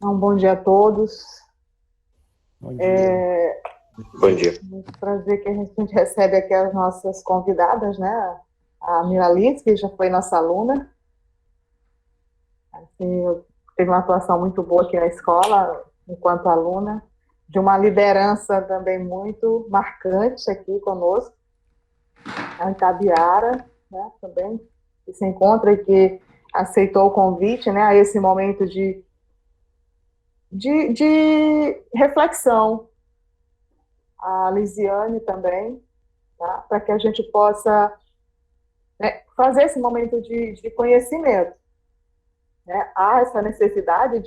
Um bom dia a todos. Bom dia. Bom dia. Muito prazer que a gente recebe aqui as nossas convidadas, né? A Miralice, que já foi nossa aluna, assim, teve uma atuação muito boa aqui na escola, enquanto aluna, de uma liderança também muito marcante aqui conosco, a Itabiara, né, também, que se encontra e que aceitou o convite, né, a esse momento de reflexão. A Lisiane também, tá? Para que a gente possa, né, fazer esse momento de conhecimento. Né? Há essa necessidade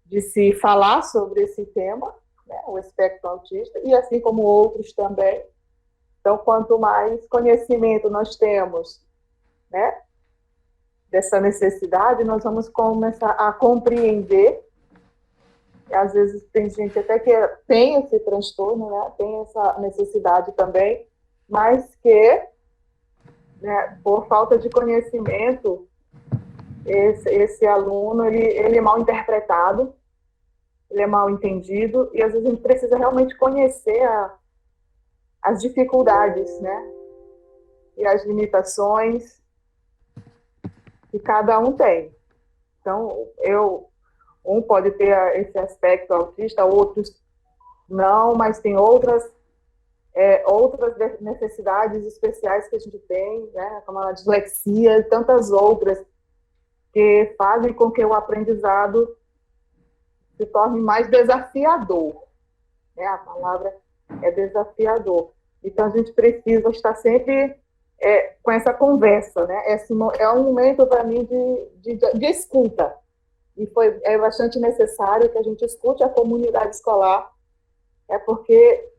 de se falar sobre esse tema, né, o espectro autista, e assim como outros também. Então, quanto mais conhecimento nós temos, né, dessa necessidade, nós vamos começar a compreender. E às vezes tem gente até que tem esse transtorno, né, tem essa necessidade também, mas que, né, por falta de conhecimento, esse aluno ele é mal interpretado, ele é mal entendido, e às vezes a gente precisa realmente conhecer as dificuldades, né, e as limitações que cada um tem. Então, um pode ter esse aspecto autista, outros não, mas tem outras necessidades especiais que a gente tem, né, como a dislexia e tantas outras, que fazem com que o aprendizado se torne mais desafiador. Né? A palavra é desafiador. Então, a gente precisa estar sempre com essa conversa. Né? É um momento, para mim, de escuta. E é bastante necessário que a gente escute a comunidade escolar, porque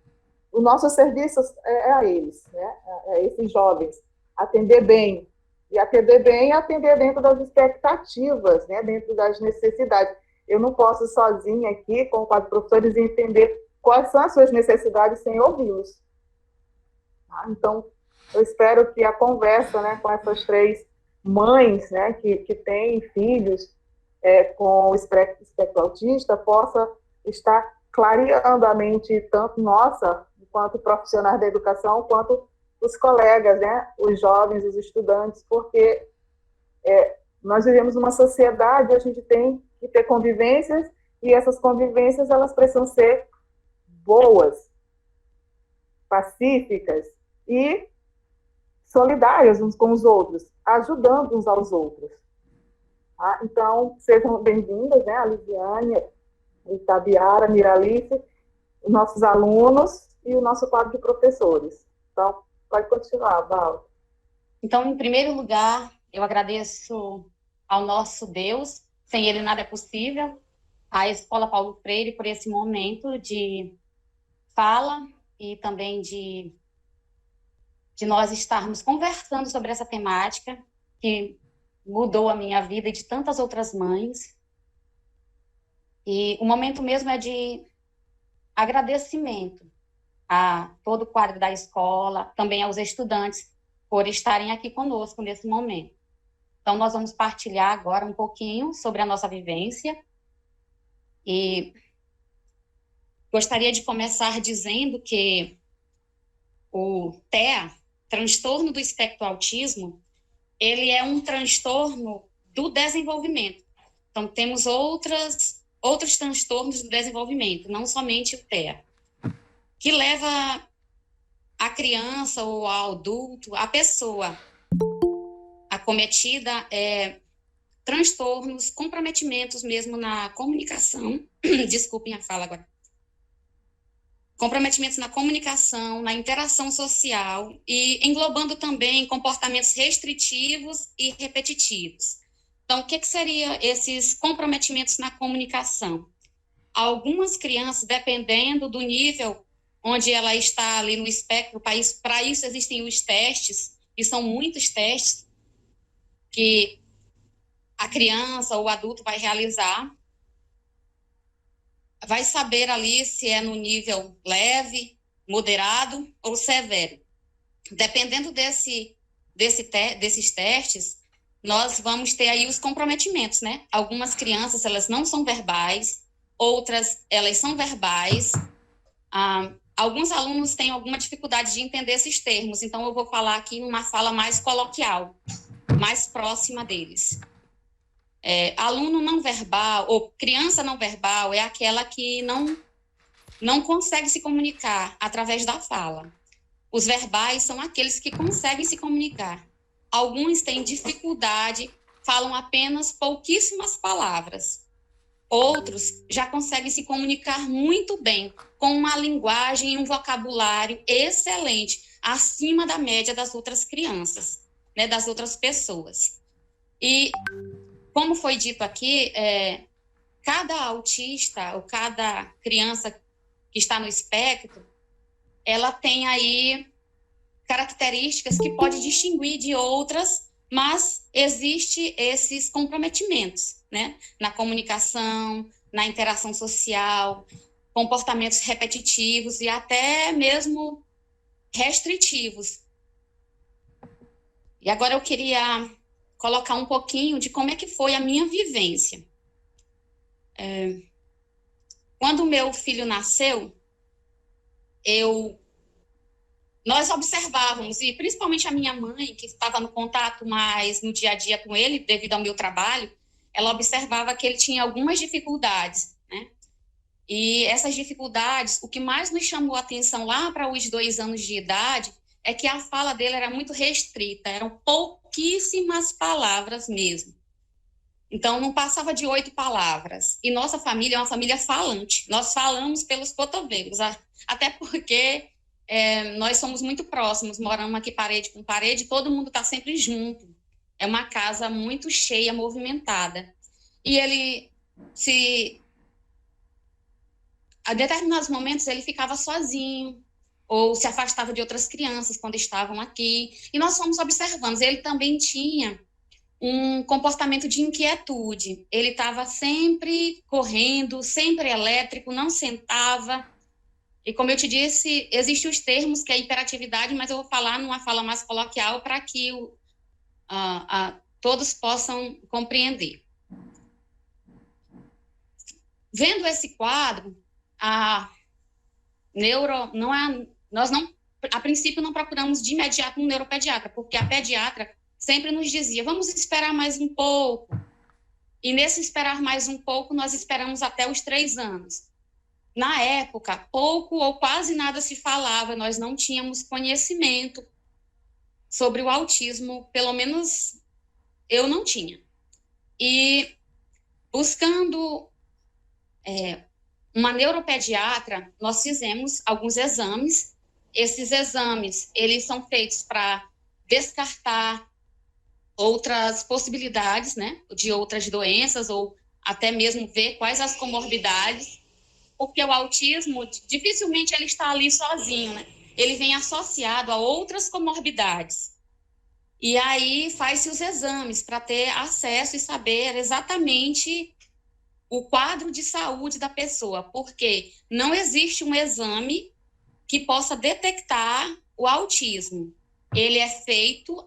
o nosso serviço é a eles, né? A esses jovens. Atender bem. E atender bem é atender dentro das expectativas, né? Dentro das necessidades. Eu não posso sozinha aqui, com 4 professores, entender quais são as suas necessidades sem ouvi-los. Tá? Então, eu espero que a conversa, né, com essas 3 mães, né, que têm filhos com o espectro autista possa estar clareando a mente tanto nossa, quanto profissionais da educação, quanto os colegas, né, os jovens, os estudantes, porque nós vivemos uma sociedade, a gente tem que ter convivências, e essas convivências elas precisam ser boas, pacíficas e solidárias uns com os outros, ajudando uns aos outros. Tá? Então, sejam bem-vindas, né, a Lisiane, a Itabiara, a Miralice, os nossos alunos e o nosso quadro de professores. Então, pode continuar, Val. Então, em primeiro lugar, eu agradeço ao nosso Deus, sem Ele nada é possível, à Escola Paulo Freire por esse momento de fala e também de nós estarmos conversando sobre essa temática que mudou a minha vida e de tantas outras mães. E o momento mesmo é de agradecimento a todo o quadro da escola, também aos estudantes, por estarem aqui conosco nesse momento. Então, nós vamos partilhar agora um pouquinho sobre a nossa vivência. E gostaria de começar dizendo que o TEA, transtorno do espectro autismo, ele é um transtorno do desenvolvimento. Então, temos outros transtornos do desenvolvimento, não somente o TEA, que leva a criança ou ao adulto, a pessoa acometida, transtornos, comprometimentos mesmo na comunicação, desculpem a fala agora, comprometimentos na comunicação, na interação social e englobando também comportamentos restritivos e repetitivos. Então, o que seriam esses comprometimentos na comunicação? Algumas crianças, dependendo do nível onde ela está ali no espectro, para isso existem os testes, e são muitos testes que a criança ou o adulto vai realizar, vai saber ali se é no nível leve, moderado ou severo. Dependendo desses testes, nós vamos ter aí os comprometimentos, né? Algumas crianças, elas não são verbais, outras, elas são verbais. Alguns alunos têm alguma dificuldade de entender esses termos, então eu vou falar aqui numa fala mais coloquial, mais próxima deles. Aluno não verbal, ou criança não verbal, é aquela que não consegue se comunicar através da fala. Os verbais são aqueles que conseguem se comunicar. Alguns têm dificuldade, falam apenas pouquíssimas palavras. Outros já conseguem se comunicar muito bem, com uma linguagem e um vocabulário excelente, acima da média das outras crianças, né, das outras pessoas. E, como foi dito aqui, cada autista ou cada criança que está no espectro, ela tem aí características que pode distinguir de outras, mas existe esses comprometimentos, né? Na comunicação, na interação social, comportamentos repetitivos e até mesmo restritivos. E agora eu queria colocar um pouquinho de como é que foi a minha vivência. Quando meu filho nasceu, nós observávamos, e principalmente a minha mãe, que estava no contato mais no dia a dia com ele, devido ao meu trabalho, ela observava que ele tinha algumas dificuldades, né? E essas dificuldades, o que mais nos chamou a atenção lá para os 2 anos de idade, é que a fala dele era muito restrita, eram pouquíssimas palavras mesmo. Então, não passava de 8 palavras. E nossa família é uma família falante. Nós falamos pelos cotovelos, até porque nós somos muito próximos, moramos aqui parede com parede, todo mundo está sempre junto. É uma casa muito cheia, movimentada. E ele, a determinados momentos, ele ficava sozinho, ou se afastava de outras crianças quando estavam aqui. E nós fomos observando. Ele também tinha um comportamento de inquietude. Ele estava sempre correndo, sempre elétrico, não sentava. E como eu te disse, existem os termos que é hiperatividade, mas eu vou falar numa fala mais coloquial para que todos possam compreender. Vendo esse quadro, nós não, a princípio não procuramos de imediato um neuropediatra, porque a pediatra sempre nos dizia, vamos esperar mais um pouco. E nesse esperar mais um pouco, nós esperamos até os 3 anos. Na época, pouco ou quase nada se falava, nós não tínhamos conhecimento sobre o autismo, pelo menos eu não tinha. E buscando uma neuropediatra, nós fizemos alguns exames. Esses exames, eles são feitos para descartar outras possibilidades, né, de outras doenças, ou até mesmo ver quais as comorbidades, porque o autismo, dificilmente ele está ali sozinho, né? Ele vem associado a outras comorbidades. E aí faz-se os exames para ter acesso e saber exatamente o quadro de saúde da pessoa, porque não existe um exame que possa detectar o autismo. Ele é feito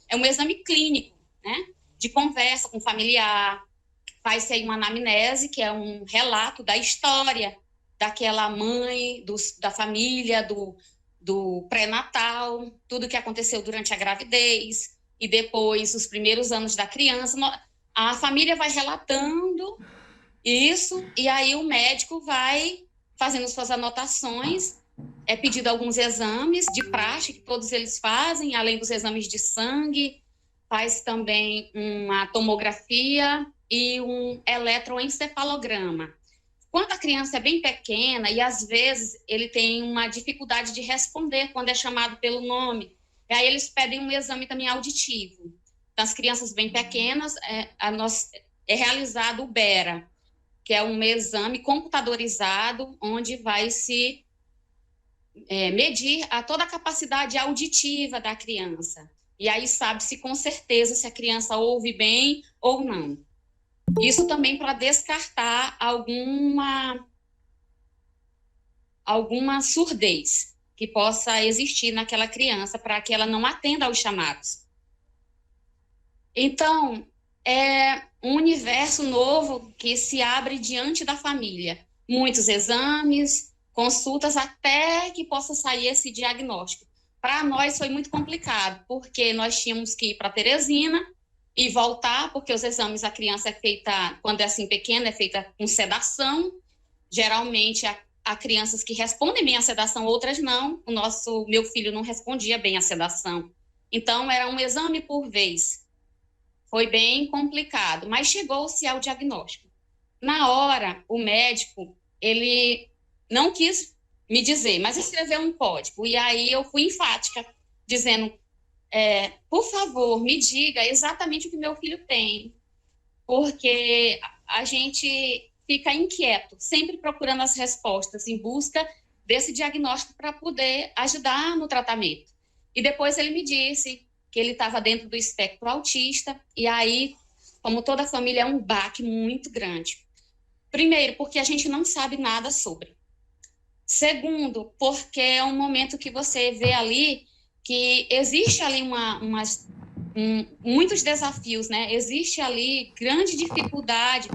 é um exame clínico, né? De conversa com o familiar, faz-se aí uma anamnese, que é um relato da história daquela mãe, da família, do pré-natal, tudo que aconteceu durante a gravidez, e depois os primeiros anos da criança. A família vai relatando isso, e aí o médico vai fazendo suas anotações, é pedido alguns exames de praxe, que todos eles fazem, além dos exames de sangue, faz também uma tomografia e um eletroencefalograma. Quando a criança é bem pequena, e às vezes ele tem uma dificuldade de responder quando é chamado pelo nome, e aí eles pedem um exame também auditivo. Então, as crianças bem pequenas, é realizado o BERA, que é um exame computadorizado, onde vai se medir toda a capacidade auditiva da criança. E aí sabe-se com certeza se a criança ouve bem ou não. Isso também para descartar alguma surdez que possa existir naquela criança, para que ela não atenda aos chamados. Então, é um universo novo que se abre diante da família. Muitos exames, consultas, até que possa sair esse diagnóstico. Para nós foi muito complicado, porque nós tínhamos que ir para Teresina e voltar, porque os exames, a criança é feita, quando é assim pequena, é feita com sedação. Geralmente, há crianças que respondem bem à sedação, outras não. Meu filho não respondia bem à sedação. Então, era um exame por vez. Foi bem complicado, mas chegou-se ao diagnóstico. Na hora, o médico, ele não quis me dizer, mas escreveu um código. E aí eu fui enfática, dizendo, por favor, me diga exatamente o que meu filho tem, porque a gente fica inquieto, sempre procurando as respostas, em busca desse diagnóstico para poder ajudar no tratamento. E depois ele me disse que ele estava dentro do espectro autista, e aí, como toda família, é um baque muito grande. Primeiro, porque a gente não sabe nada sobre. Segundo, porque é um momento que você vê ali que existe ali muitos desafios, né? Existe ali grande dificuldade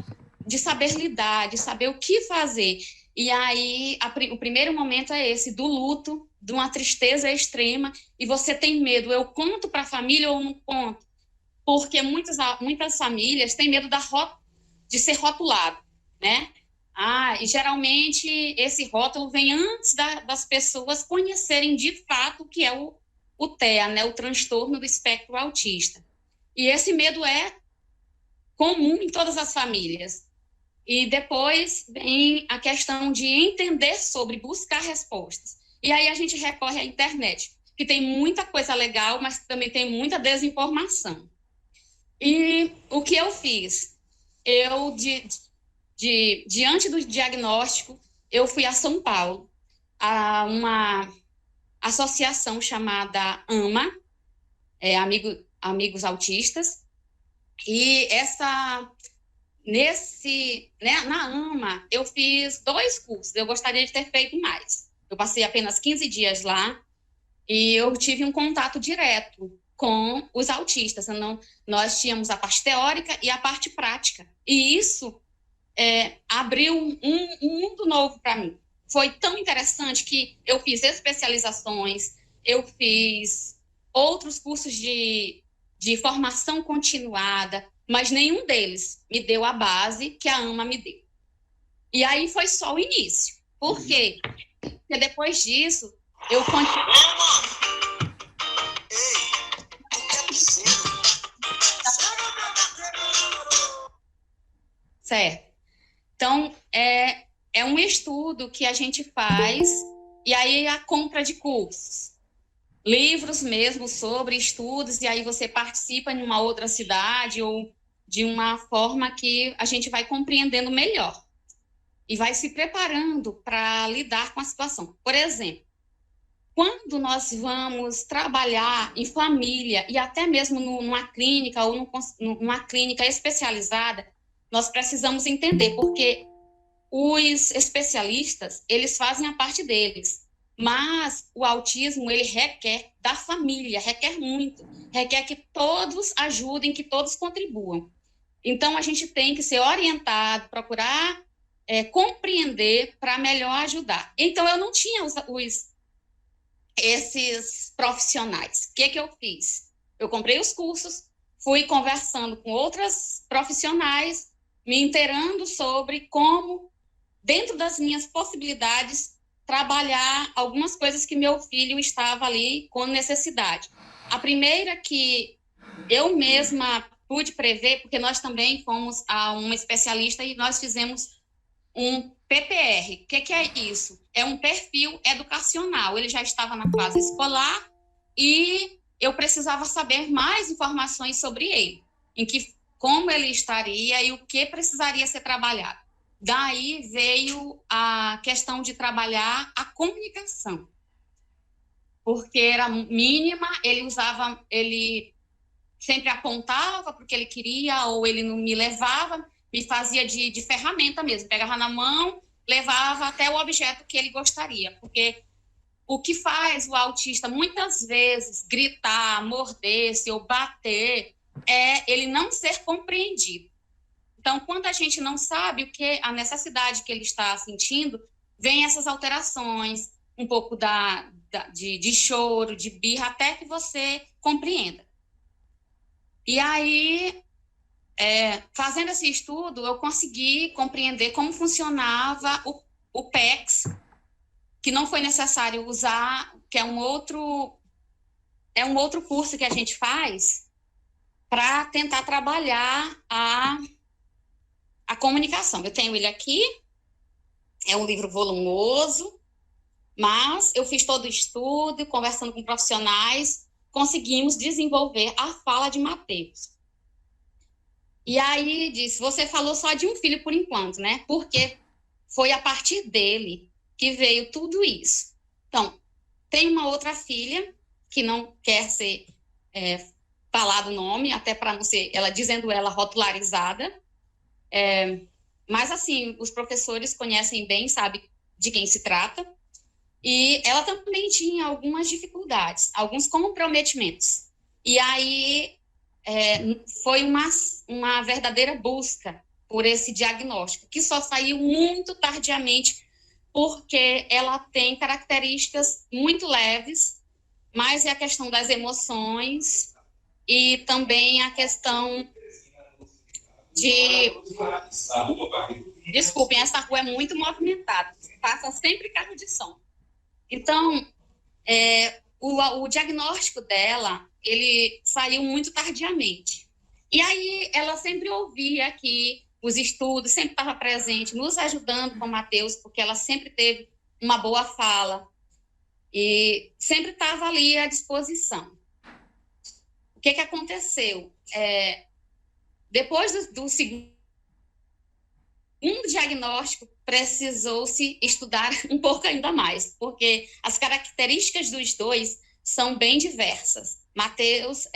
de saber lidar, de saber o que fazer. E aí, o primeiro momento é esse, do luto, de uma tristeza extrema, e você tem medo, eu conto para a família ou não conto? Porque muitas famílias têm medo de ser rotulado, né? E geralmente esse rótulo vem antes das pessoas conhecerem de fato o que é o TEA, né? O transtorno do espectro autista. E esse medo é comum em todas as famílias. E depois vem a questão de entender sobre, buscar respostas. E aí a gente recorre à internet, que tem muita coisa legal, mas também tem muita desinformação. E o que eu fiz? Eu, diante do diagnóstico, eu fui a São Paulo, a uma associação chamada AMA, Amigos Autistas, e na AMA, eu fiz 2 cursos, eu gostaria de ter feito mais. Eu passei apenas 15 dias lá e eu tive um contato direto com os autistas. Nós tínhamos a parte teórica e a parte prática. E isso abriu um mundo novo para mim. Foi tão interessante que eu fiz especializações, eu fiz outros cursos de formação continuada, mas nenhum deles me deu a base que a AMA me deu. E aí foi só o início. Por quê? Porque depois disso, eu continuei. Certo. Então, é um estudo que a gente faz, e aí a compra de cursos, livros mesmo sobre estudos, e aí você participa em uma outra cidade ou de uma forma que a gente vai compreendendo melhor e vai se preparando para lidar com a situação. Por exemplo, quando nós vamos trabalhar em família e até mesmo numa clínica ou numa clínica especializada, nós precisamos entender, porque os especialistas, eles fazem a parte deles, mas o autismo, ele requer da família, requer muito, requer que todos ajudem, que todos contribuam. Então, a gente tem que ser orientado, procurar compreender para melhor ajudar. Então, eu não tinha esses profissionais. O que eu fiz? Eu comprei os cursos, fui conversando com outras profissionais, me inteirando sobre como, dentro das minhas possibilidades, trabalhar algumas coisas que meu filho estava ali com necessidade. A primeira que eu mesma pude prever, porque nós também fomos a uma especialista e nós fizemos um PPR. O que é isso? É um perfil educacional. Ele já estava na fase escolar e eu precisava saber mais informações sobre ele, como ele estaria e o que precisaria ser trabalhado. Daí veio a questão de trabalhar a comunicação, porque era mínima, ele sempre apontava para o que ele queria, ou ele não me levava, me fazia de ferramenta mesmo, pegava na mão, levava até o objeto que ele gostaria, porque o que faz o autista muitas vezes gritar, morder-se ou bater é ele não ser compreendido. Então, quando a gente não sabe o que a necessidade que ele está sentindo, vem essas alterações, um pouco de choro, de birra, até que você compreenda. E aí, fazendo esse estudo, eu consegui compreender como funcionava o PECS, que não foi necessário usar, que é um outro curso que a gente faz para tentar trabalhar a comunicação. Eu tenho ele aqui, é um livro volumoso, mas eu fiz todo o estudo, conversando com profissionais, conseguimos desenvolver a fala de Mateus. E aí disse, você falou só de um filho por enquanto, né? Porque foi a partir dele que veio tudo isso. Então, tem uma outra filha que não quer ser falado o nome, até para não ser, dizendo ela rotularizada. Mas, assim, os professores conhecem bem, sabem de quem se trata. E ela também tinha algumas dificuldades, alguns comprometimentos. E aí foi uma verdadeira busca por esse diagnóstico, que só saiu muito tardiamente, porque ela tem características muito leves, mas é a questão das emoções e também a questão de... Desculpem, essa rua é muito movimentada, passa sempre carro de som. Então, o diagnóstico dela, ele saiu muito tardiamente. E aí, ela sempre ouvia aqui os estudos, sempre estava presente, nos ajudando com o Mateus, porque ela sempre teve uma boa fala e sempre estava ali à disposição. O que aconteceu? Depois do segundo diagnóstico, precisou-se estudar um pouco ainda mais, porque as características dos dois são bem diversas. Mateus,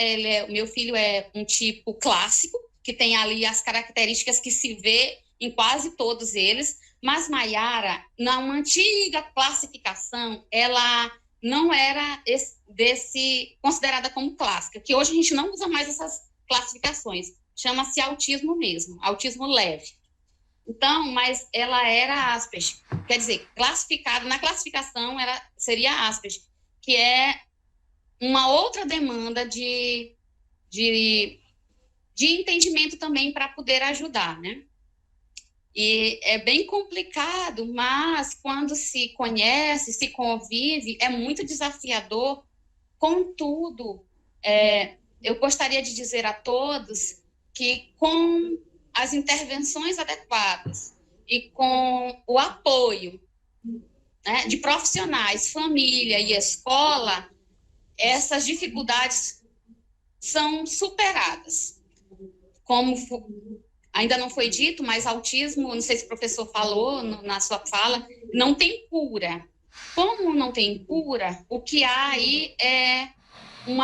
meu filho é um tipo clássico, que tem ali as características que se vê em quase todos eles, mas Maiara, na uma antiga classificação, ela não era considerada como clássica, que hoje a gente não usa mais essas classificações, chama-se autismo mesmo, autismo leve. Então, mas ela era Asperger, quer dizer, na classificação seria Asperger, que é uma outra demanda de entendimento também para poder ajudar, né? E é bem complicado, mas quando se conhece, se convive, é muito desafiador. Contudo, eu gostaria de dizer a todos que com as intervenções adequadas e com o apoio, né, de profissionais, família e escola, essas dificuldades são superadas. Como ainda não foi dito, mas autismo, não sei se o professor falou na sua fala, não tem cura. Como não tem cura, o que há aí é um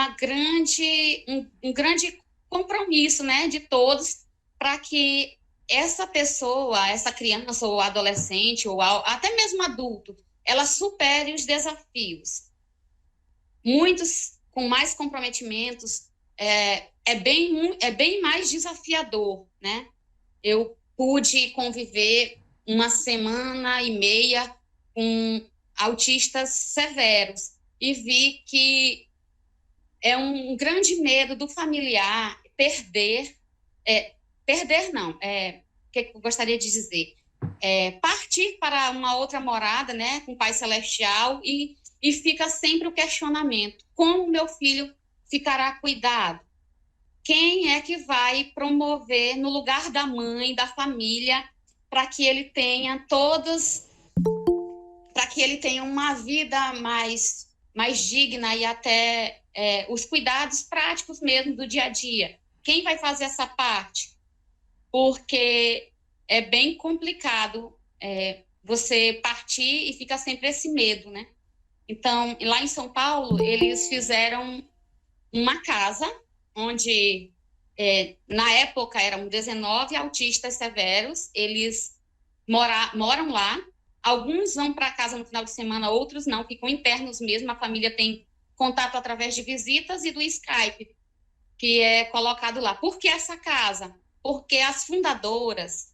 grande compromisso, né, de todos, para que essa pessoa, essa criança ou adolescente, ou até mesmo adulto, ela supere os desafios. Muitos com mais comprometimentos, é bem mais desafiador, né? Eu pude conviver 1,5 com autistas severos e vi que é um grande medo do familiar perder não, o que eu gostaria de dizer? Partir para uma outra morada, né, com o Pai Celestial, e fica sempre o questionamento: como meu filho ficará cuidado? Quem é que vai promover no lugar da mãe, da família, para que ele tenha uma vida mais digna e até os cuidados práticos mesmo do dia a dia? Quem vai fazer essa parte? Porque é bem complicado você partir e fica sempre esse medo, né? Então, lá em São Paulo, eles fizeram uma casa onde, na época, eram 19 autistas severos, eles moram lá, alguns vão para casa no final de semana, outros não, ficam internos mesmo, a família tem contato através de visitas e do Skype, que é colocado lá. Por que essa casa? Porque as fundadoras,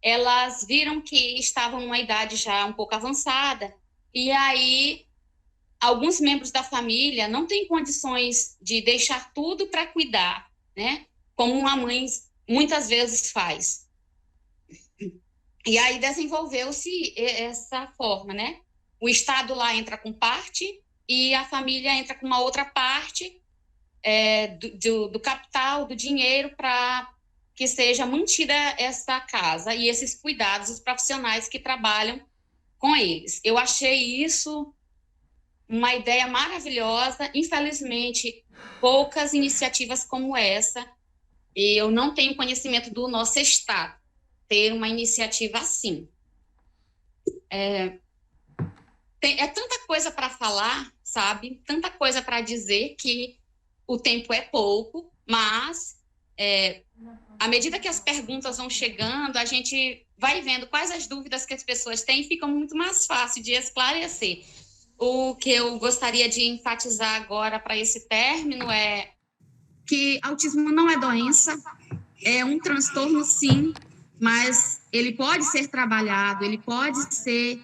elas viram que estavam numa idade já um pouco avançada, e aí alguns membros da família não têm condições de deixar tudo para cuidar, né? Como uma mãe muitas vezes faz. E aí desenvolveu-se essa forma, né? O Estado lá entra com parte e a família entra com uma outra parte do capital, do dinheiro, para que seja mantida essa casa e esses cuidados, os profissionais que trabalham com eles. Eu achei isso uma ideia maravilhosa. Infelizmente, poucas iniciativas como essa, e eu não tenho conhecimento do nosso Estado ter uma iniciativa assim. É tanta coisa para falar, sabe? Tanta coisa para dizer que o tempo é pouco, mas à medida que as perguntas vão chegando, a gente vai vendo quais as dúvidas que as pessoas têm e fica muito mais fácil de esclarecer. O que eu gostaria de enfatizar agora para esse término é que autismo não é doença, é um transtorno, sim, mas ele pode ser trabalhado, ele pode ser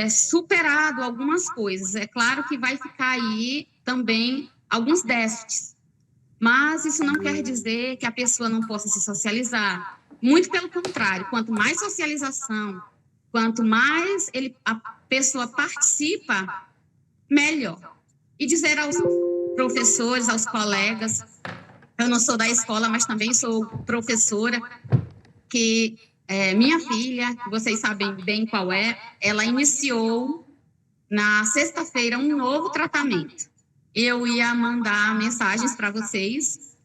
superado algumas coisas. É claro que vai ficar aí também alguns déficits, mas isso não quer dizer que a pessoa não possa se socializar. Muito pelo contrário, quanto mais socialização, quanto mais a pessoa participa, melhor. E dizer aos professores, aos colegas, eu não sou da escola, mas também sou professora, que minha filha, vocês sabem bem qual ela iniciou na sexta-feira um novo tratamento. Eu ia mandar mensagens para vocês.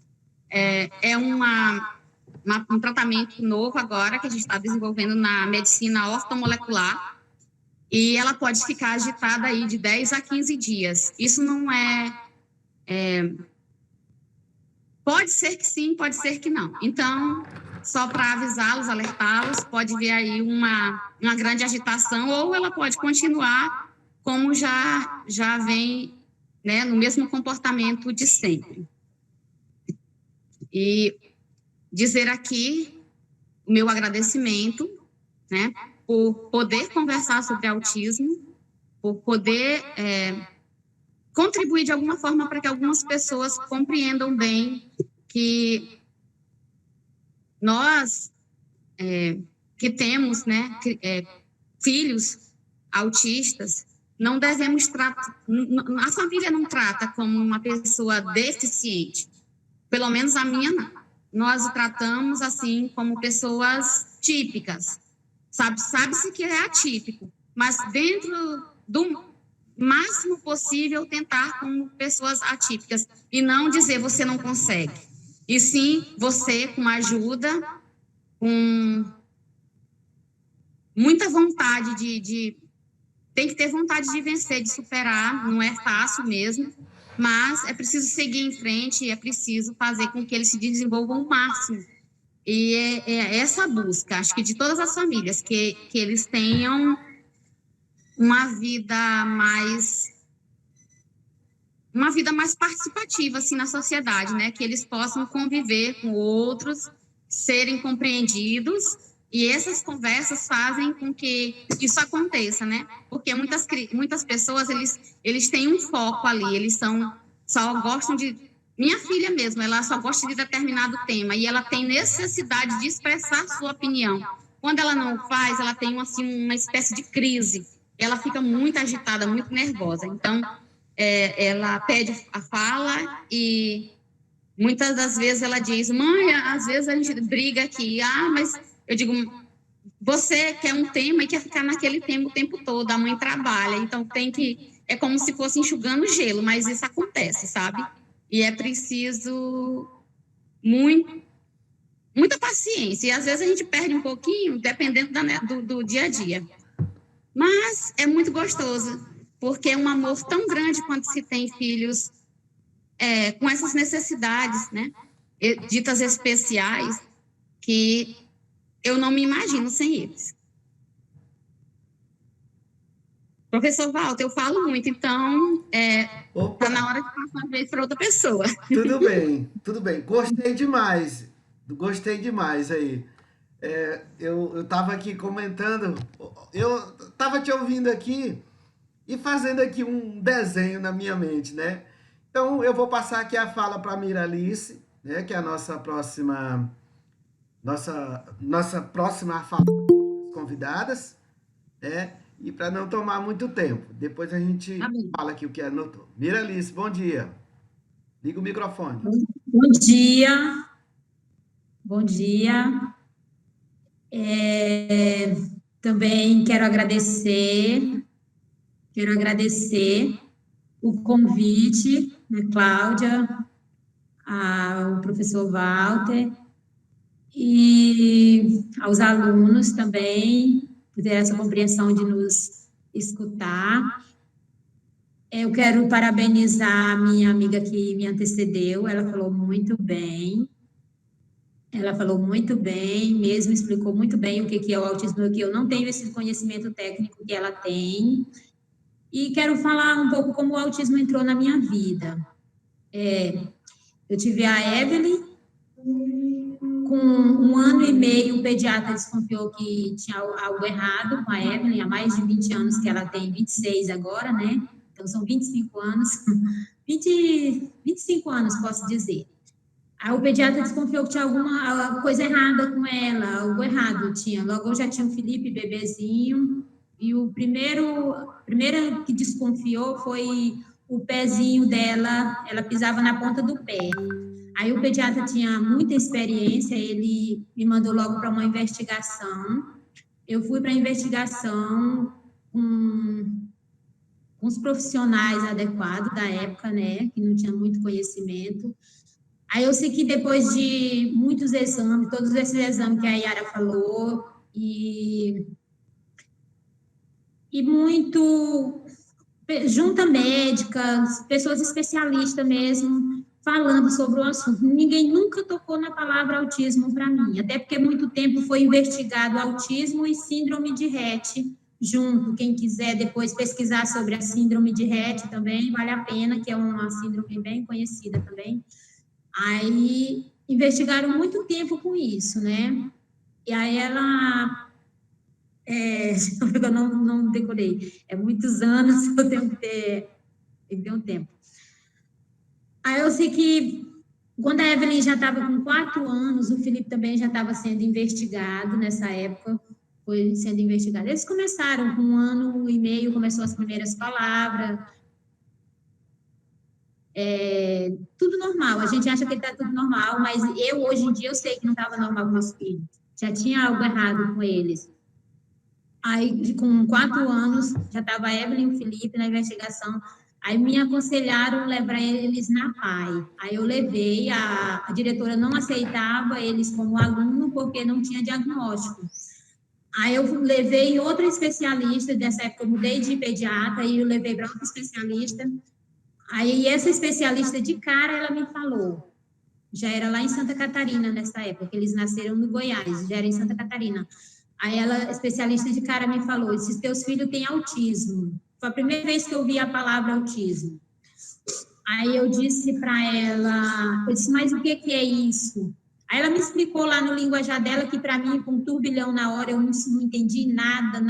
Um tratamento novo agora que a gente está desenvolvendo na medicina ortomolecular, e ela pode ficar agitada aí de 10 a 15 dias. Isso não pode ser que sim, pode ser que não. Então, só para avisá-los, alertá-los, pode vir aí uma grande agitação, ou ela pode continuar como já vem, né, no mesmo comportamento de sempre. E dizer aqui o meu agradecimento, né, por poder conversar sobre autismo, por poder contribuir de alguma forma para que algumas pessoas compreendam bem que nós que temos, né, filhos autistas, não devemos tratar, a família não trata como uma pessoa deficiente, pelo menos a minha não. Nós o tratamos assim como pessoas típicas, sabe-se que é atípico, mas dentro do máximo possível tentar como pessoas atípicas e não dizer você não consegue, e sim você com ajuda, com muita vontade tem que ter vontade de vencer, de superar, não é fácil mesmo, mas é preciso seguir em frente, é preciso fazer com que eles se desenvolvam o máximo. E é essa busca, acho que de todas as famílias, que eles tenham uma vida mais participativa assim, na sociedade, né? Que eles possam conviver com outros, serem compreendidos, e essas conversas fazem com que isso aconteça, né? Porque muitas pessoas, eles têm um foco ali, eles só gostam de... Minha filha mesmo, ela só gosta de determinado tema, e ela tem necessidade de expressar sua opinião. Quando ela não faz, ela tem assim, uma espécie de crise, ela fica muito agitada, muito nervosa. Então, ela pede a fala e muitas das vezes ela diz: mãe, às vezes a gente briga aqui, mas eu digo, você quer um tema e quer ficar naquele tema o tempo todo, a mãe trabalha, então é como se fosse enxugando gelo, mas isso acontece, sabe? E é preciso muita paciência, e às vezes a gente perde um pouquinho, dependendo do dia a dia. Mas é muito gostoso, porque é um amor tão grande quando se tem filhos com essas necessidades, né, ditas especiais, que eu não me imagino sem eles. Professor Walter, eu falo muito, então Opa, tá na hora de passar a vez para outra pessoa. tudo bem, tudo bem. Gostei demais aí. Eu estava aqui comentando, eu estava te ouvindo aqui e fazendo aqui um desenho na minha mente, né? Então eu vou passar aqui a fala para a Miralice, né? Que é a nossa próxima fala convidadas, né? E para não tomar muito tempo, depois a gente Amém. fala aqui o que anotou. Miralice, bom dia. Liga o microfone. Bom dia, bom dia. Também quero agradecer o convite, né, Cláudia, ao professor Walter e aos alunos também, por ter essa compreensão de nos escutar. Eu quero parabenizar a minha amiga que me antecedeu, ela falou muito bem. Ela falou muito bem, mesmo explicou muito bem o que é o autismo, que eu não tenho esse conhecimento técnico que ela tem. E quero falar um pouco como o autismo entrou na minha vida. Eu tive a Evelyn, com 1 ano e meio, o pediatra desconfiou que tinha algo errado com a Evelyn, há mais de 20 anos que ela tem, 26 agora, né? Então, são 25 anos, 25 anos, posso dizer. Aí o pediatra desconfiou que tinha alguma coisa errada com ela, algo errado tinha. Logo eu já tinha o Felipe, bebezinho, e o primeiro que desconfiou foi o pezinho dela, ela pisava na ponta do pé. Aí o pediatra tinha muita experiência, ele me mandou logo para uma investigação. Eu fui para a investigação com os profissionais adequados da época, né, que não tinha muito conhecimento. Aí eu sei que depois de muitos exames, todos esses exames que a Yara falou, e muito junta médica, pessoas especialistas mesmo, falando sobre o assunto. Ninguém nunca tocou na palavra autismo para mim, até porque muito tempo foi investigado autismo e síndrome de Rett junto. Quem quiser depois pesquisar sobre a síndrome de Rett também, vale a pena, que é uma síndrome bem conhecida também. Aí investigaram muito tempo com isso, né? E aí ela... eu não decorei. É muitos anos, eu tenho que ter um tempo. Aí eu sei que quando a Evelyn já estava com 4 anos, o Felipe também já estava sendo investigado nessa época, foi sendo investigado. Eles começaram com 1 ano e meio, começou as primeiras palavras, tudo normal, a gente acha que está tudo normal, mas eu, hoje em dia, eu sei que não estava normal com meus filhos, já tinha algo errado com eles. Aí, com 4 anos, já estava a Evelyn e o Felipe na investigação, aí me aconselharam levar eles na PAI, aí eu levei, a diretora não aceitava eles como aluno, porque não tinha diagnóstico. Aí eu levei outra especialista, dessa época eu mudei de pediatra, e eu levei para outra especialista. Aí essa especialista de cara, ela me falou, já era lá em Santa Catarina nessa época, eles nasceram no Goiás, já era em Santa Catarina. Aí ela, especialista de cara, me falou, esses teus filhos têm autismo. Foi a primeira vez que eu ouvi a palavra autismo. Aí eu disse para ela, eu disse, mas o que é isso? Aí ela me explicou lá no linguajar dela, que para mim, com um turbilhão na hora, eu não entendi nada.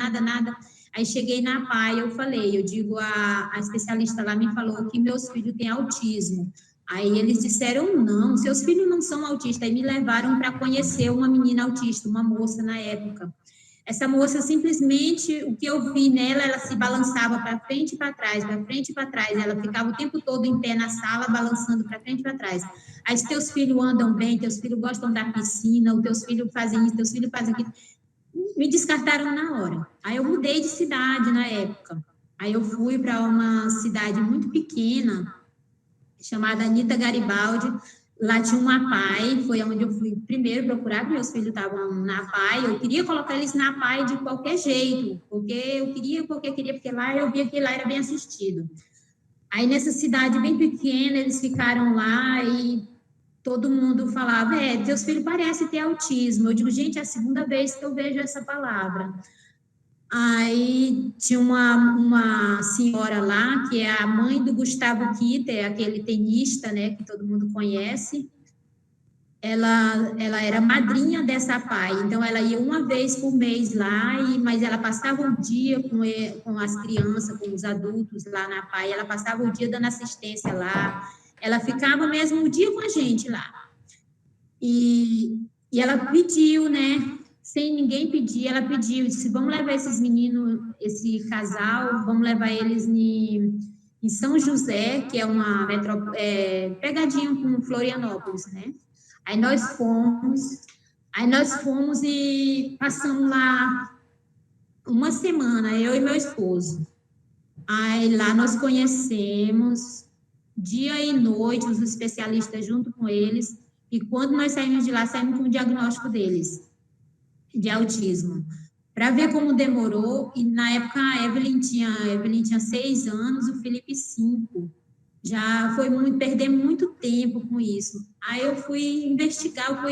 Aí cheguei na PAI, eu digo, a especialista lá me falou que meus filhos têm autismo. Aí eles disseram, não, seus filhos não são autistas. Aí me levaram para conhecer uma menina autista, uma moça na época. Essa moça, simplesmente, o que eu vi nela, ela se balançava para frente e para trás, ela ficava o tempo todo em pé na sala, balançando para frente e para trás. Aí, se teus filhos andam bem, teus filhos gostam da piscina, os teus filhos fazem isso, teus filhos fazem aquilo. Me descartaram na hora. Aí eu mudei de cidade na época. Aí eu fui para uma cidade muito pequena, chamada Anita Garibaldi. Lá tinha uma PAI, foi onde eu fui primeiro procurar, porque meus filhos estavam na PAI. Eu queria colocar eles na PAI de qualquer jeito, porque lá eu via que lá era bem assistido. Aí nessa cidade bem pequena, eles ficaram lá e todo mundo falava, teus filhos parecem ter autismo. Eu digo, gente, é a segunda vez que eu vejo essa palavra. Aí tinha uma senhora lá, que é a mãe do Gustavo Kitter, aquele tenista, né, que todo mundo conhece. Ela era madrinha dessa pai, então ela ia uma vez por mês lá, mas ela passava o dia com as crianças, com os adultos lá na pai, ela passava o dia dando assistência lá, ela ficava mesmo o dia com a gente lá. E ela pediu, né? Sem ninguém pedir, ela pediu, disse, vamos levar esses meninos, esse casal, vamos levar eles em São José, que é uma pegadinha com Florianópolis, né? Aí nós fomos e passamos lá uma semana, eu e meu esposo. Aí lá nós conhecemos dia e noite os especialistas junto com eles, e quando nós saímos de lá, saímos com o diagnóstico deles de autismo. Para ver como demorou, e na época a Evelyn tinha 6 anos, o Felipe 5. Já foi perder muito tempo com isso. Aí eu fui investigar,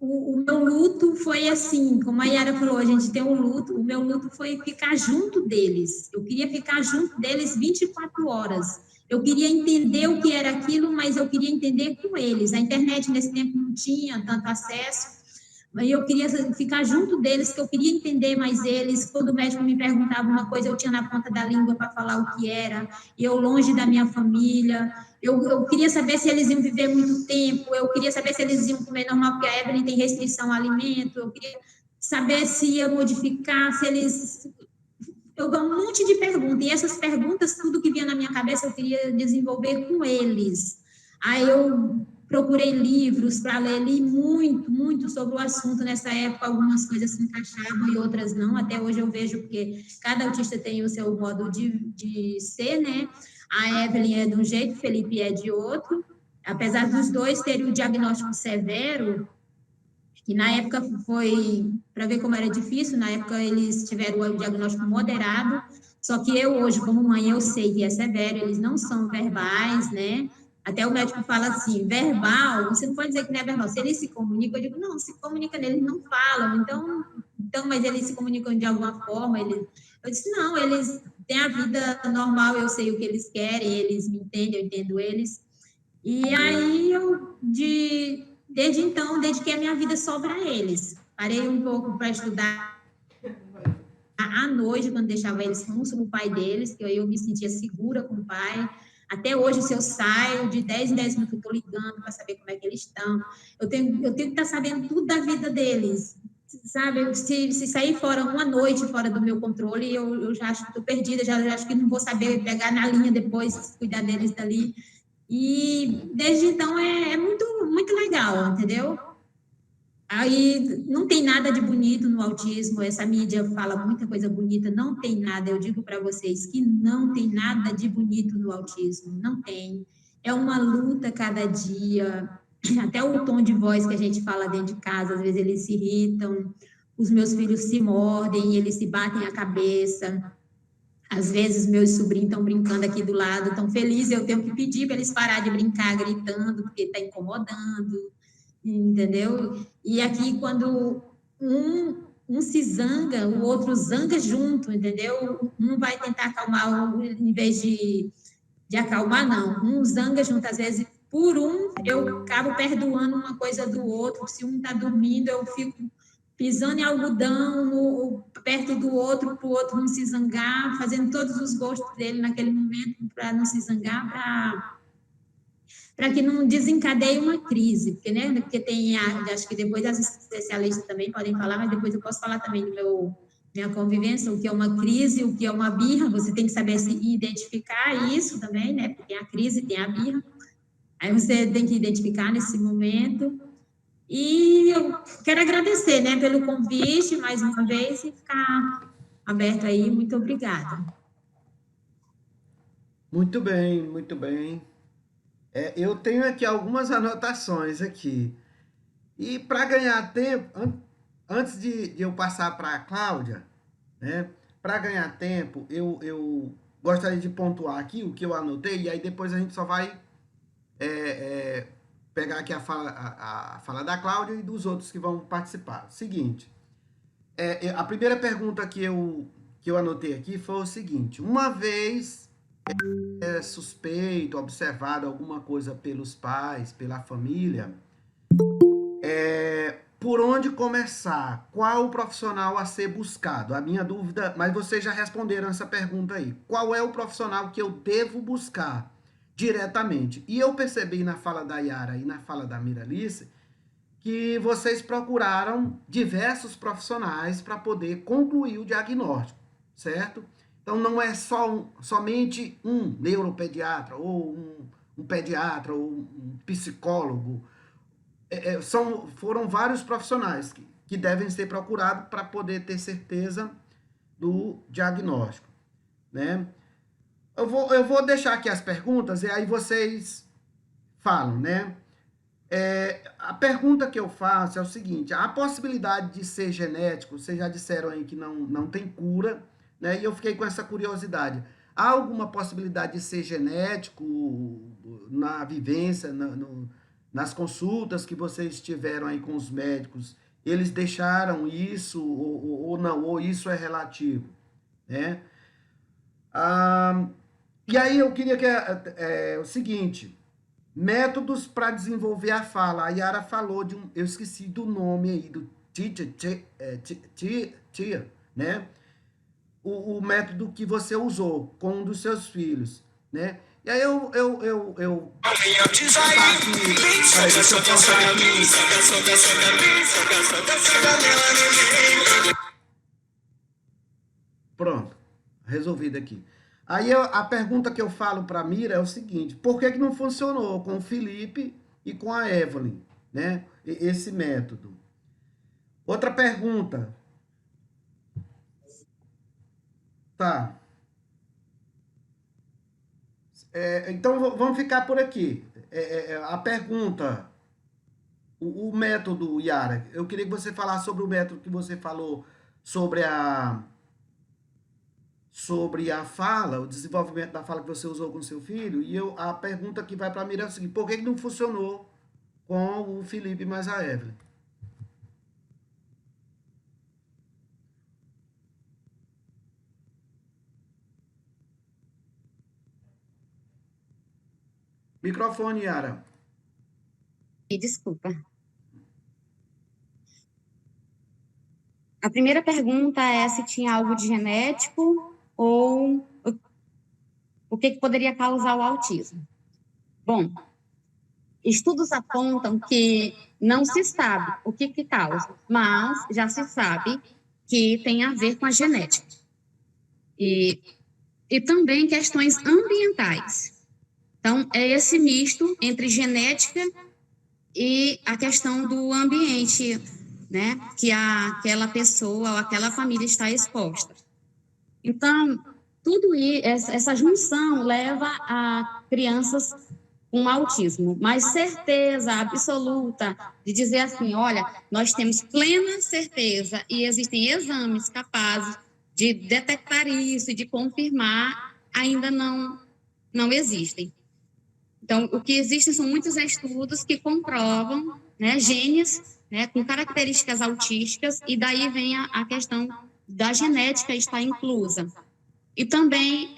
o meu luto foi assim, como a Yara falou, a gente tem um luto, o meu luto foi ficar junto deles. Eu queria ficar junto deles 24 horas. Eu queria entender o que era aquilo, mas eu queria entender com eles. A internet nesse tempo não tinha tanto acesso, mas eu queria ficar junto deles, que eu queria entender mais eles. Quando o médico me perguntava uma coisa, eu tinha na ponta da língua para falar o que era, eu longe da minha família. Eu queria saber se eles iam viver muito tempo, eu queria saber se eles iam comer normal, porque a Evelyn tem restrição a alimento, eu queria saber se ia modificar, se eles... um monte de perguntas, e essas perguntas, tudo que vinha na minha cabeça, eu queria desenvolver com eles. Aí eu procurei livros para ler, li muito, muito sobre o assunto nessa época, algumas coisas se encaixavam e outras não, até hoje eu vejo, porque cada autista tem o seu modo de ser, né? A Evelyn é de um jeito, o Felipe é de outro, apesar dos dois terem o diagnóstico severo, que na época foi, para ver como era difícil, na época eles tiveram o diagnóstico moderado, só que eu hoje, como mãe, eu sei que é severo, eles não são verbais, né? Até o médico fala assim, verbal, você não pode dizer que não é verbal, se eles se comunicam, eu digo, não, se comunica, eles não falam, então, mas eles se comunicam de alguma forma, eu disse, não, eles têm a vida normal, eu sei o que eles querem, eles me entendem, eu entendo eles, e aí desde então, dediquei a minha vida só para eles. Parei um pouco para estudar à noite, quando deixava eles com o pai deles, que eu me sentia segura com o pai. Até hoje, se eu saio, de 10 em 10 minutos, eu estou ligando para saber como é que eles estão. Eu tenho que estar sabendo tudo da vida deles, sabe? Se sair fora uma noite, fora do meu controle, eu já acho que estou perdida, já acho que não vou saber pegar na linha depois, cuidar deles dali. E desde então é muito, muito legal, entendeu? Aí não tem nada de bonito no autismo, essa mídia fala muita coisa bonita, não tem nada, eu digo para vocês que não tem nada de bonito no autismo, não tem. É uma luta cada dia, até o tom de voz que a gente fala dentro de casa, às vezes eles se irritam, os meus filhos se mordem, eles se batem a cabeça. Às vezes, meus sobrinhos estão brincando aqui do lado, estão felizes, eu tenho que pedir para eles parar de brincar gritando, porque está incomodando, entendeu? E aqui, quando um se zanga, o outro zanga junto, entendeu? Um vai tentar acalmar, em vez de acalmar, não. Um zanga junto, às vezes, por eu acabo perdoando uma coisa do outro. Se um está dormindo, eu fico pisando em algodão perto do outro, para o outro não se zangar, fazendo todos os gostos dele naquele momento para não se zangar, para que não desencadeie uma crise, porque, né, porque tem, acho que depois as especialistas também podem falar, mas depois eu posso falar também do minha convivência, o que é uma crise, o que é uma birra, você tem que saber se identificar isso também, né, porque tem a crise, tem a birra, aí você tem que identificar nesse momento. E eu quero agradecer, né, pelo convite, mais uma vez, e ficar aberto aí. Muito obrigada. Muito bem, muito bem. Eu tenho aqui algumas anotações aqui. E para ganhar tempo, antes de eu passar para a Cláudia, né, para ganhar tempo, eu gostaria de pontuar aqui o que eu anotei, e aí depois a gente só vai pegar aqui a fala da Cláudia e dos outros que vão participar. Seguinte, A primeira pergunta que eu anotei aqui foi o seguinte: uma vez suspeito, observado alguma coisa pelos pais, pela família, por onde começar? Qual o profissional a ser buscado? A minha dúvida, mas vocês já responderam essa pergunta aí. Qual é o profissional que eu devo buscar diretamente? E eu percebi na fala da Yara e na fala da Miralice que vocês procuraram diversos profissionais para poder concluir o diagnóstico, certo? Então não é somente um neuropediatra ou um pediatra ou um psicólogo. Foram vários profissionais que devem ser procurados para poder ter certeza do diagnóstico, né? Eu vou deixar aqui as perguntas e aí vocês falam, né? A pergunta que eu faço é o seguinte: a possibilidade de ser genético, vocês já disseram aí que não tem cura, né? E eu fiquei com essa curiosidade. Há alguma possibilidade de ser genético na vivência, nas consultas que vocês tiveram aí com os médicos? Eles deixaram isso ou não? Ou isso é relativo, né? E aí eu queria que o seguinte: métodos para desenvolver a fala. A Yara falou de eu esqueci do nome aí, do TIA, né? O método que você usou com um dos seus filhos, né? E aí eu pronto, resolvido aqui. Aí a pergunta que eu falo para a Mira é o seguinte: por que não funcionou com o Felipe e com a Evelyn, né? Esse método. Outra pergunta. Tá. Então vamos ficar por aqui. A pergunta, o método, Yara, eu queria que você falasse sobre o método que você falou sobre a fala, o desenvolvimento da fala que você usou com seu filho, e a pergunta que vai para a Mira é o seguinte: por que não funcionou com o Felipe mais a Evelyn? Microfone, Yara. Desculpa. A primeira pergunta é se tinha algo de genético ou o que poderia causar o autismo. Bom, estudos apontam que não se sabe o que causa, mas já se sabe que tem a ver com a genética. E também questões ambientais. Então, é esse misto entre genética e a questão do ambiente, né, que aquela pessoa ou aquela família está exposta. Então, tudo isso, essa junção leva a crianças com autismo, mas certeza absoluta de dizer assim: olha, nós temos plena certeza e existem exames capazes de detectar isso e de confirmar, ainda não existem. Então, o que existem são muitos estudos que comprovam, né, genes, né, com características autísticas, e daí vem a questão da genética estar inclusa. E também,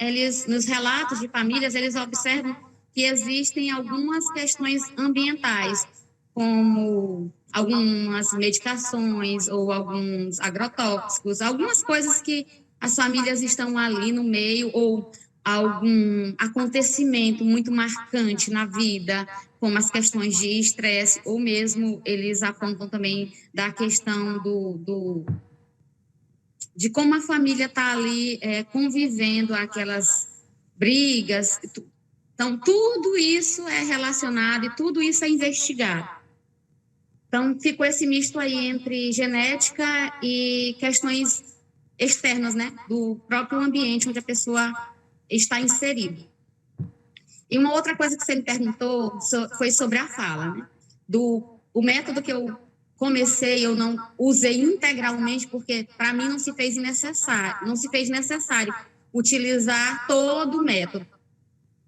nos relatos de famílias, eles observam que existem algumas questões ambientais, como algumas medicações ou alguns agrotóxicos, algumas coisas que as famílias estão ali no meio, ou algum acontecimento muito marcante na vida, como as questões de estresse, ou mesmo eles apontam também da questão de como a família está ali convivendo aquelas brigas. Então, tudo isso é relacionado e tudo isso é investigado. Então, ficou esse misto aí entre genética e questões externas, né, do próprio ambiente onde a pessoa está inserida. E uma outra coisa que você me perguntou foi sobre a fala, né? O método que eu comecei, eu não usei integralmente, porque para mim não se fez necessário utilizar todo o método.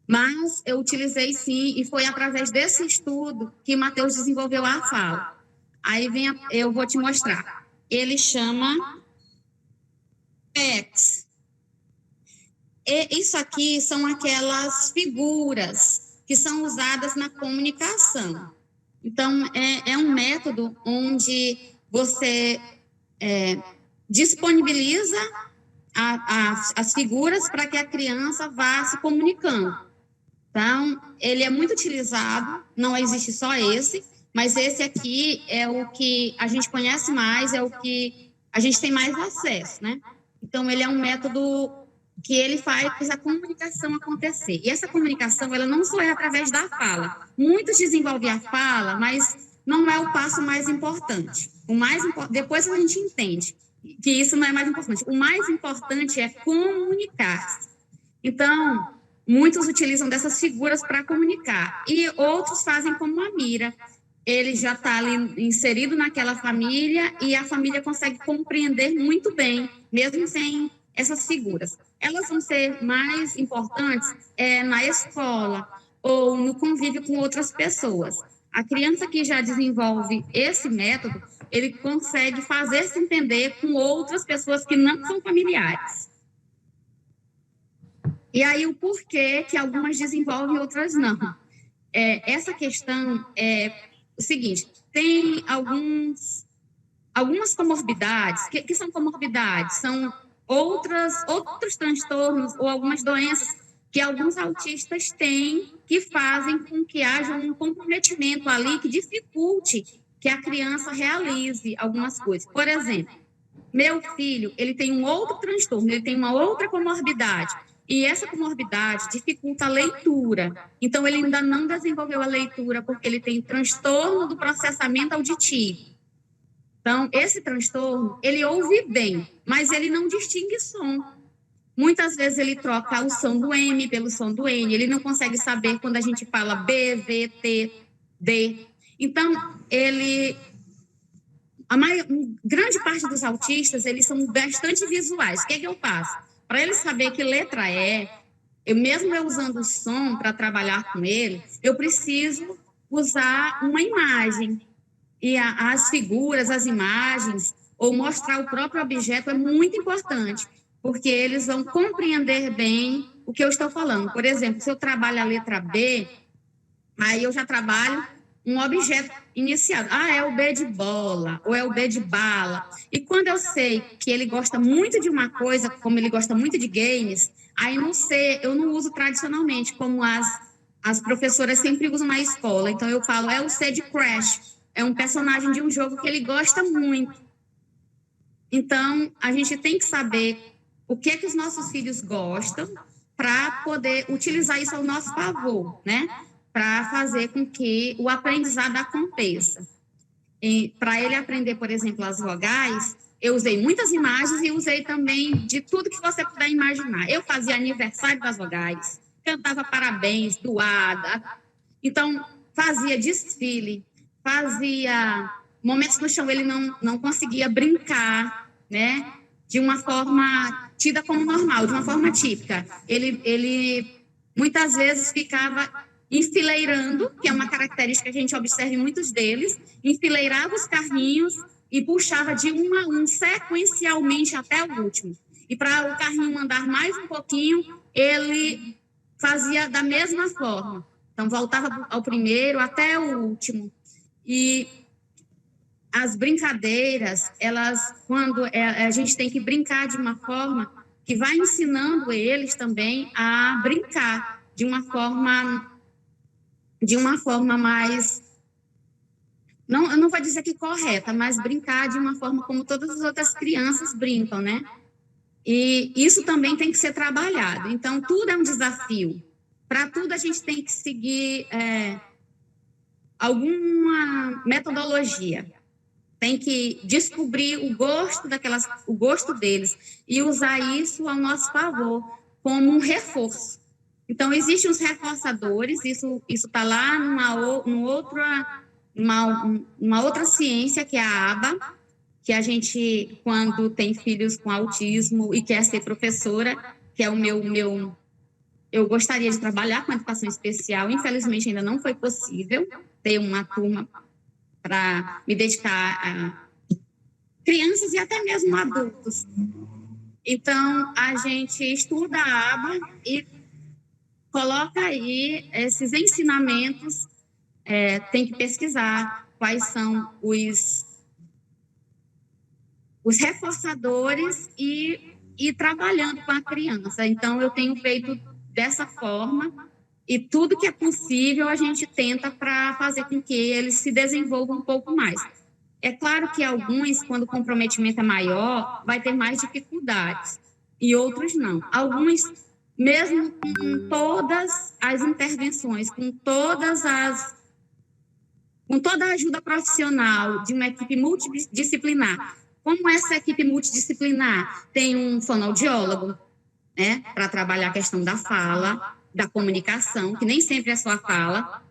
Mas eu utilizei sim, e foi através desse estudo que Matheus desenvolveu a fala. Aí eu vou te mostrar. ele chama PECs. E isso aqui são aquelas figuras que são usadas na comunicação. Então, é um método onde você disponibiliza as figuras para que a criança vá se comunicando. Então, ele é muito utilizado, não existe só esse, mas esse aqui é o que a gente conhece mais, é o que a gente tem mais acesso, né? Então, ele é um método que ele faz a comunicação acontecer. E essa comunicação, ela não só é através da fala. Muitos desenvolvem a fala, mas não é o passo mais importante. Depois a gente entende que isso não é mais importante. O mais importante é comunicar. Então, muitos utilizam dessas figuras para comunicar. E outros fazem como a Mira. Ele já está ali inserido naquela família e a família consegue compreender muito bem, mesmo sem essas figuras. Elas vão ser mais importantes na escola ou no convívio com outras pessoas. A criança que já desenvolve esse método, ele consegue fazer-se entender com outras pessoas que não são familiares. E aí o porquê que algumas desenvolvem e outras não. Essa questão é o seguinte, tem algumas comorbidades, que são comorbidades, são outros transtornos ou algumas doenças que alguns autistas têm que fazem com que haja um comprometimento ali que dificulte que a criança realize algumas coisas. Por exemplo, meu filho, ele tem um outro transtorno, ele tem uma outra comorbidade, e essa comorbidade dificulta a leitura. Então, ele ainda não desenvolveu a leitura porque ele tem transtorno do processamento auditivo. Então, esse transtorno, ele ouve bem, mas ele não distingue som. Muitas vezes ele troca o som do M pelo som do N, ele não consegue saber quando a gente fala B, V, T, D. Então, grande parte dos autistas, eles são bastante visuais. O que é que eu faço? Para ele saber que letra é, mesmo eu usando o som para trabalhar com ele, eu preciso usar uma imagem. E as figuras, as imagens, ou mostrar o próprio objeto é muito importante, porque eles vão compreender bem o que eu estou falando. Por exemplo, se eu trabalho a letra B, aí eu já trabalho um objeto iniciado. É o B de bola, ou é o B de bala. E quando eu sei que ele gosta muito de uma coisa, como ele gosta muito de games, aí eu não uso tradicionalmente, como as professoras sempre usam na escola. Então, eu falo, é o C de Crash. É um personagem de um jogo que ele gosta muito. Então, a gente tem que saber o que os nossos filhos gostam para poder utilizar isso ao nosso favor, né? Para fazer com que o aprendizado aconteça. Para ele aprender, por exemplo, as vogais, eu usei muitas imagens e usei também de tudo que você puder imaginar. Eu fazia aniversário das vogais, cantava parabéns, doada. Então, fazia desfile, fazia momentos no chão, ele não conseguia brincar, né? De uma forma tida como normal, de uma forma típica. Ele muitas vezes ficava enfileirando, que é uma característica que a gente observa em muitos deles, enfileirava os carrinhos e puxava de um a um, sequencialmente até o último. E para o carrinho andar mais um pouquinho, ele fazia da mesma forma. Então, voltava ao primeiro até o último. E as brincadeiras, quando a gente tem que brincar de uma forma que vai ensinando eles também a brincar de uma forma mais, eu não vou dizer que correta, mas brincar de uma forma como todas as outras crianças brincam, né? E isso também tem que ser trabalhado. Então, tudo é um desafio. Para tudo, a gente tem que seguir alguma metodologia. Tem que descobrir o gosto deles e usar isso ao nosso favor como um reforço. Então, existem os reforçadores, isso está lá numa outra ciência, que é a ABA, que a gente, quando tem filhos com autismo e quer ser professora, que é o meu... Eu gostaria de trabalhar com educação especial, infelizmente ainda não foi possível ter uma turma para me dedicar a crianças e até mesmo adultos. Então, a gente estuda a aba e coloca aí esses ensinamentos, tem que pesquisar quais são os reforçadores e ir trabalhando com a criança. Então, eu tenho feito dessa forma e tudo que é possível a gente tenta para fazer com que eles se desenvolvam um pouco mais. É claro que alguns, quando o comprometimento é maior, vai ter mais dificuldades e outros não. Alguns, mesmo com todas as intervenções, com toda a ajuda profissional de uma equipe multidisciplinar, como essa equipe multidisciplinar tem um fonoaudiólogo, né, para trabalhar a questão da fala, da comunicação, que nem sempre é só a fala.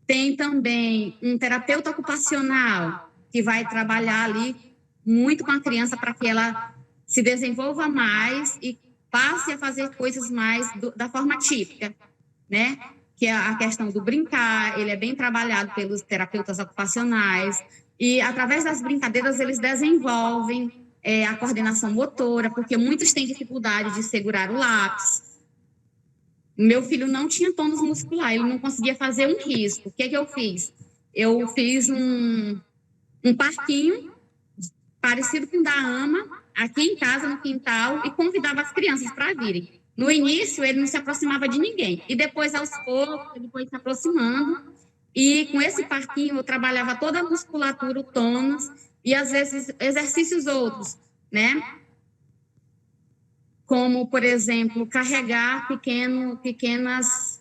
Tem também um terapeuta ocupacional, que vai trabalhar ali muito com a criança para que ela se desenvolva mais e passe a fazer coisas mais da forma típica, né? Que é a questão do brincar, ele é bem trabalhado pelos terapeutas ocupacionais, e através das brincadeiras eles desenvolvem a coordenação motora, porque muitos têm dificuldade de segurar o lápis. Meu filho não tinha tônus muscular, ele não conseguia fazer um risco. O que eu fiz? Eu fiz um parquinho parecido com o da AMA, aqui em casa, no quintal, e convidava as crianças para virem. No início, ele não se aproximava de ninguém, e depois, aos poucos, ele foi se aproximando, e com esse parquinho eu trabalhava toda a musculatura, o tônus, e às vezes exercícios outros, né? Como, por exemplo, carregar pequenas...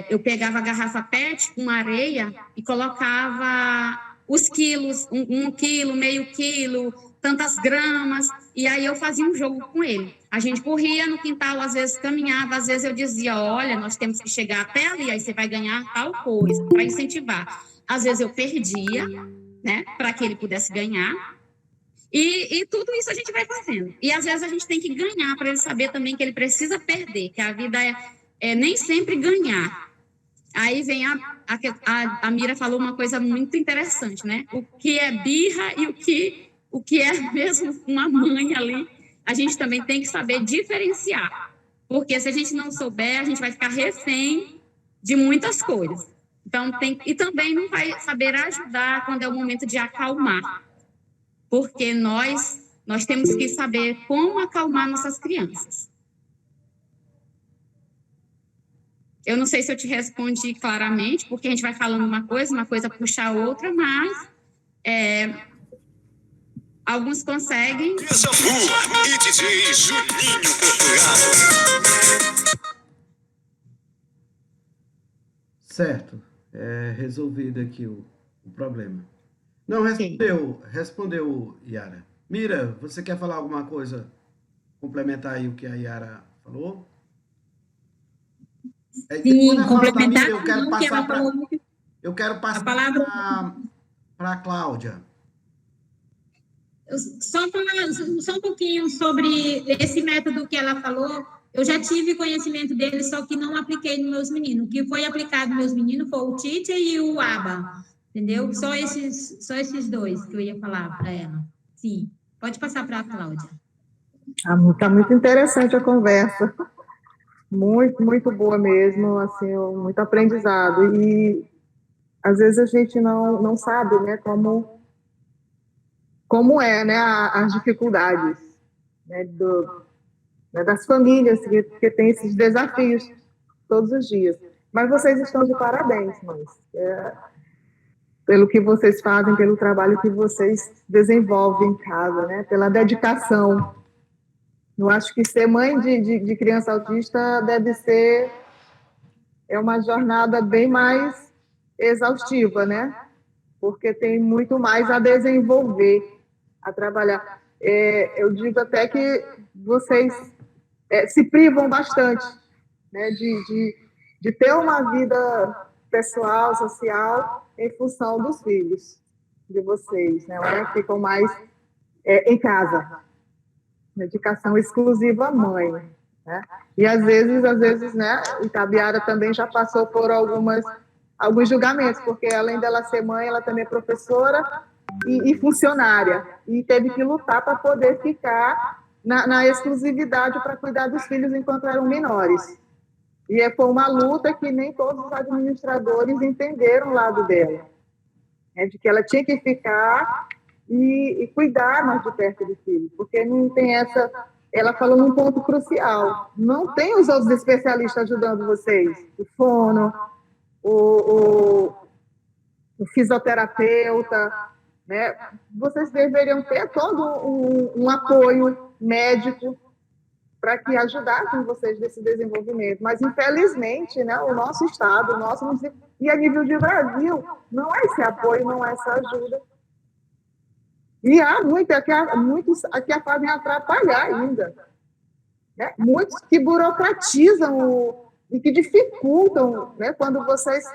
eu pegava a garrafa PET com areia e colocava os quilos, 1 quilo, meio quilo, tantas gramas, e aí eu fazia um jogo com ele. A gente corria no quintal, às vezes caminhava, às vezes eu dizia, olha, nós temos que chegar até ali, aí você vai ganhar tal coisa, para incentivar. Às vezes eu perdia, né, para que ele pudesse ganhar, e tudo isso a gente vai fazendo. E às vezes a gente tem que ganhar, para ele saber também que ele precisa perder, que a vida é nem sempre ganhar. Aí vem a Mira falou uma coisa muito interessante, né? O que é birra e o que é mesmo uma mãe ali, a gente também tem que saber diferenciar. Porque se a gente não souber, a gente vai ficar refém de muitas coisas. Então, e também não vai saber ajudar quando é o momento de acalmar. Porque nós temos que saber como acalmar nossas crianças. Eu não sei se eu te respondi claramente, porque a gente vai falando uma coisa puxa a outra, mas alguns conseguem. E DJ Juninho Portugal. Certo. Resolvido aqui o problema. Não, respondeu, Yara. Mira, você quer falar alguma coisa? Complementar aí o que a Yara falou? Sim, Mira, complementar. eu quero passar para a Cláudia. Só um pouquinho sobre esse método que ela falou. Eu já tive conhecimento dele, só que não apliquei nos meus meninos. O que foi aplicado nos meus meninos foi o Tite e o ABA, entendeu? Só esses dois que eu ia falar para ela. Sim, pode passar para a Cláudia. Está muito interessante a conversa. Muito, muito boa mesmo, assim, muito aprendizado. E às vezes a gente não sabe, né, como é, né, as dificuldades, né, das famílias que tem esses desafios todos os dias. Mas vocês estão de parabéns, mães, pelo que vocês fazem, pelo trabalho que vocês desenvolvem em casa, né, pela dedicação. Eu acho que ser mãe de criança autista deve ser uma jornada bem mais exaustiva, né? Porque tem muito mais a desenvolver, a trabalhar. Eu digo até que vocês se privam bastante, né? De ter uma vida pessoal, social, em função dos filhos de vocês, né? Ficam mais em casa. Dedicação exclusiva à mãe, né? E às vezes, né, Itabiara também já passou por alguns julgamentos, porque além dela ser mãe, ela também é professora e funcionária, e teve que lutar para poder ficar na exclusividade para cuidar dos filhos enquanto eram menores. E foi uma luta que nem todos os administradores entenderam o lado dela, né, de que ela tinha que ficar e cuidar mais de perto do filho, porque não tem essa... Ela falou num ponto crucial, não tem os outros especialistas ajudando vocês, o fono, o fisioterapeuta, né? Vocês deveriam ter todo um apoio médico para que ajudassem vocês nesse desenvolvimento. Mas, infelizmente, né, o nosso Estado, o nosso município, e a nível de Brasil, não há esse apoio, não há essa ajuda. E há muitos aqui a fazem atrapalhar ainda. Né? Muitos que burocratizam e que dificultam, né, quando vocês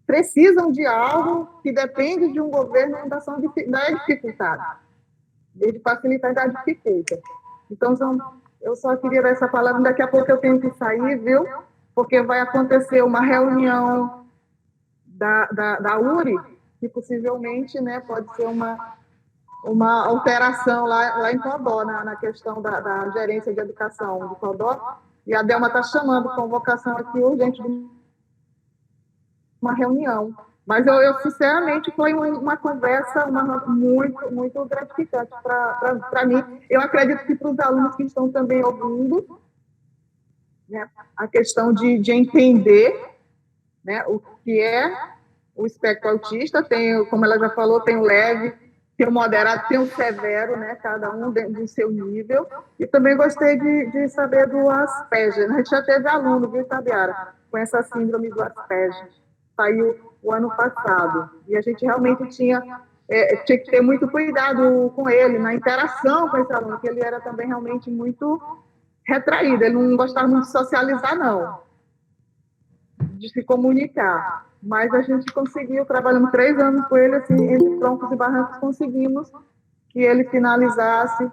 precisam de algo que depende de um governo, não é dificultado. Desde facilitar, ainda dificulta. Então, eu só queria dar essa palavra, daqui a pouco eu tenho que sair, viu? Porque vai acontecer uma reunião da URI, que possivelmente, né, pode ser uma alteração lá em Codó, na questão da gerência de educação de Codó, e a Delma está chamando convocação aqui urgente de uma reunião. Mas eu sinceramente, foi uma conversa muito, muito gratificante para mim. Eu acredito que para os alunos que estão também ouvindo, né, a questão de entender, né, o que é o espectro autista, tem, como ela já falou, tem o leve, tem o moderado, tem o severo, né, cada um dentro do seu nível. E também gostei de saber do Asperger. A gente já teve aluno, viu, Tabiara, com essa síndrome do Asperger. Saiu o ano passado. E a gente realmente tinha que ter muito cuidado com ele, na interação com esse aluno, que ele era também realmente muito retraído. Ele não gostava muito de socializar, não, de se comunicar. Mas a gente conseguiu, trabalhamos 3 anos com ele, assim, entre troncos e barrancos, conseguimos que ele finalizasse,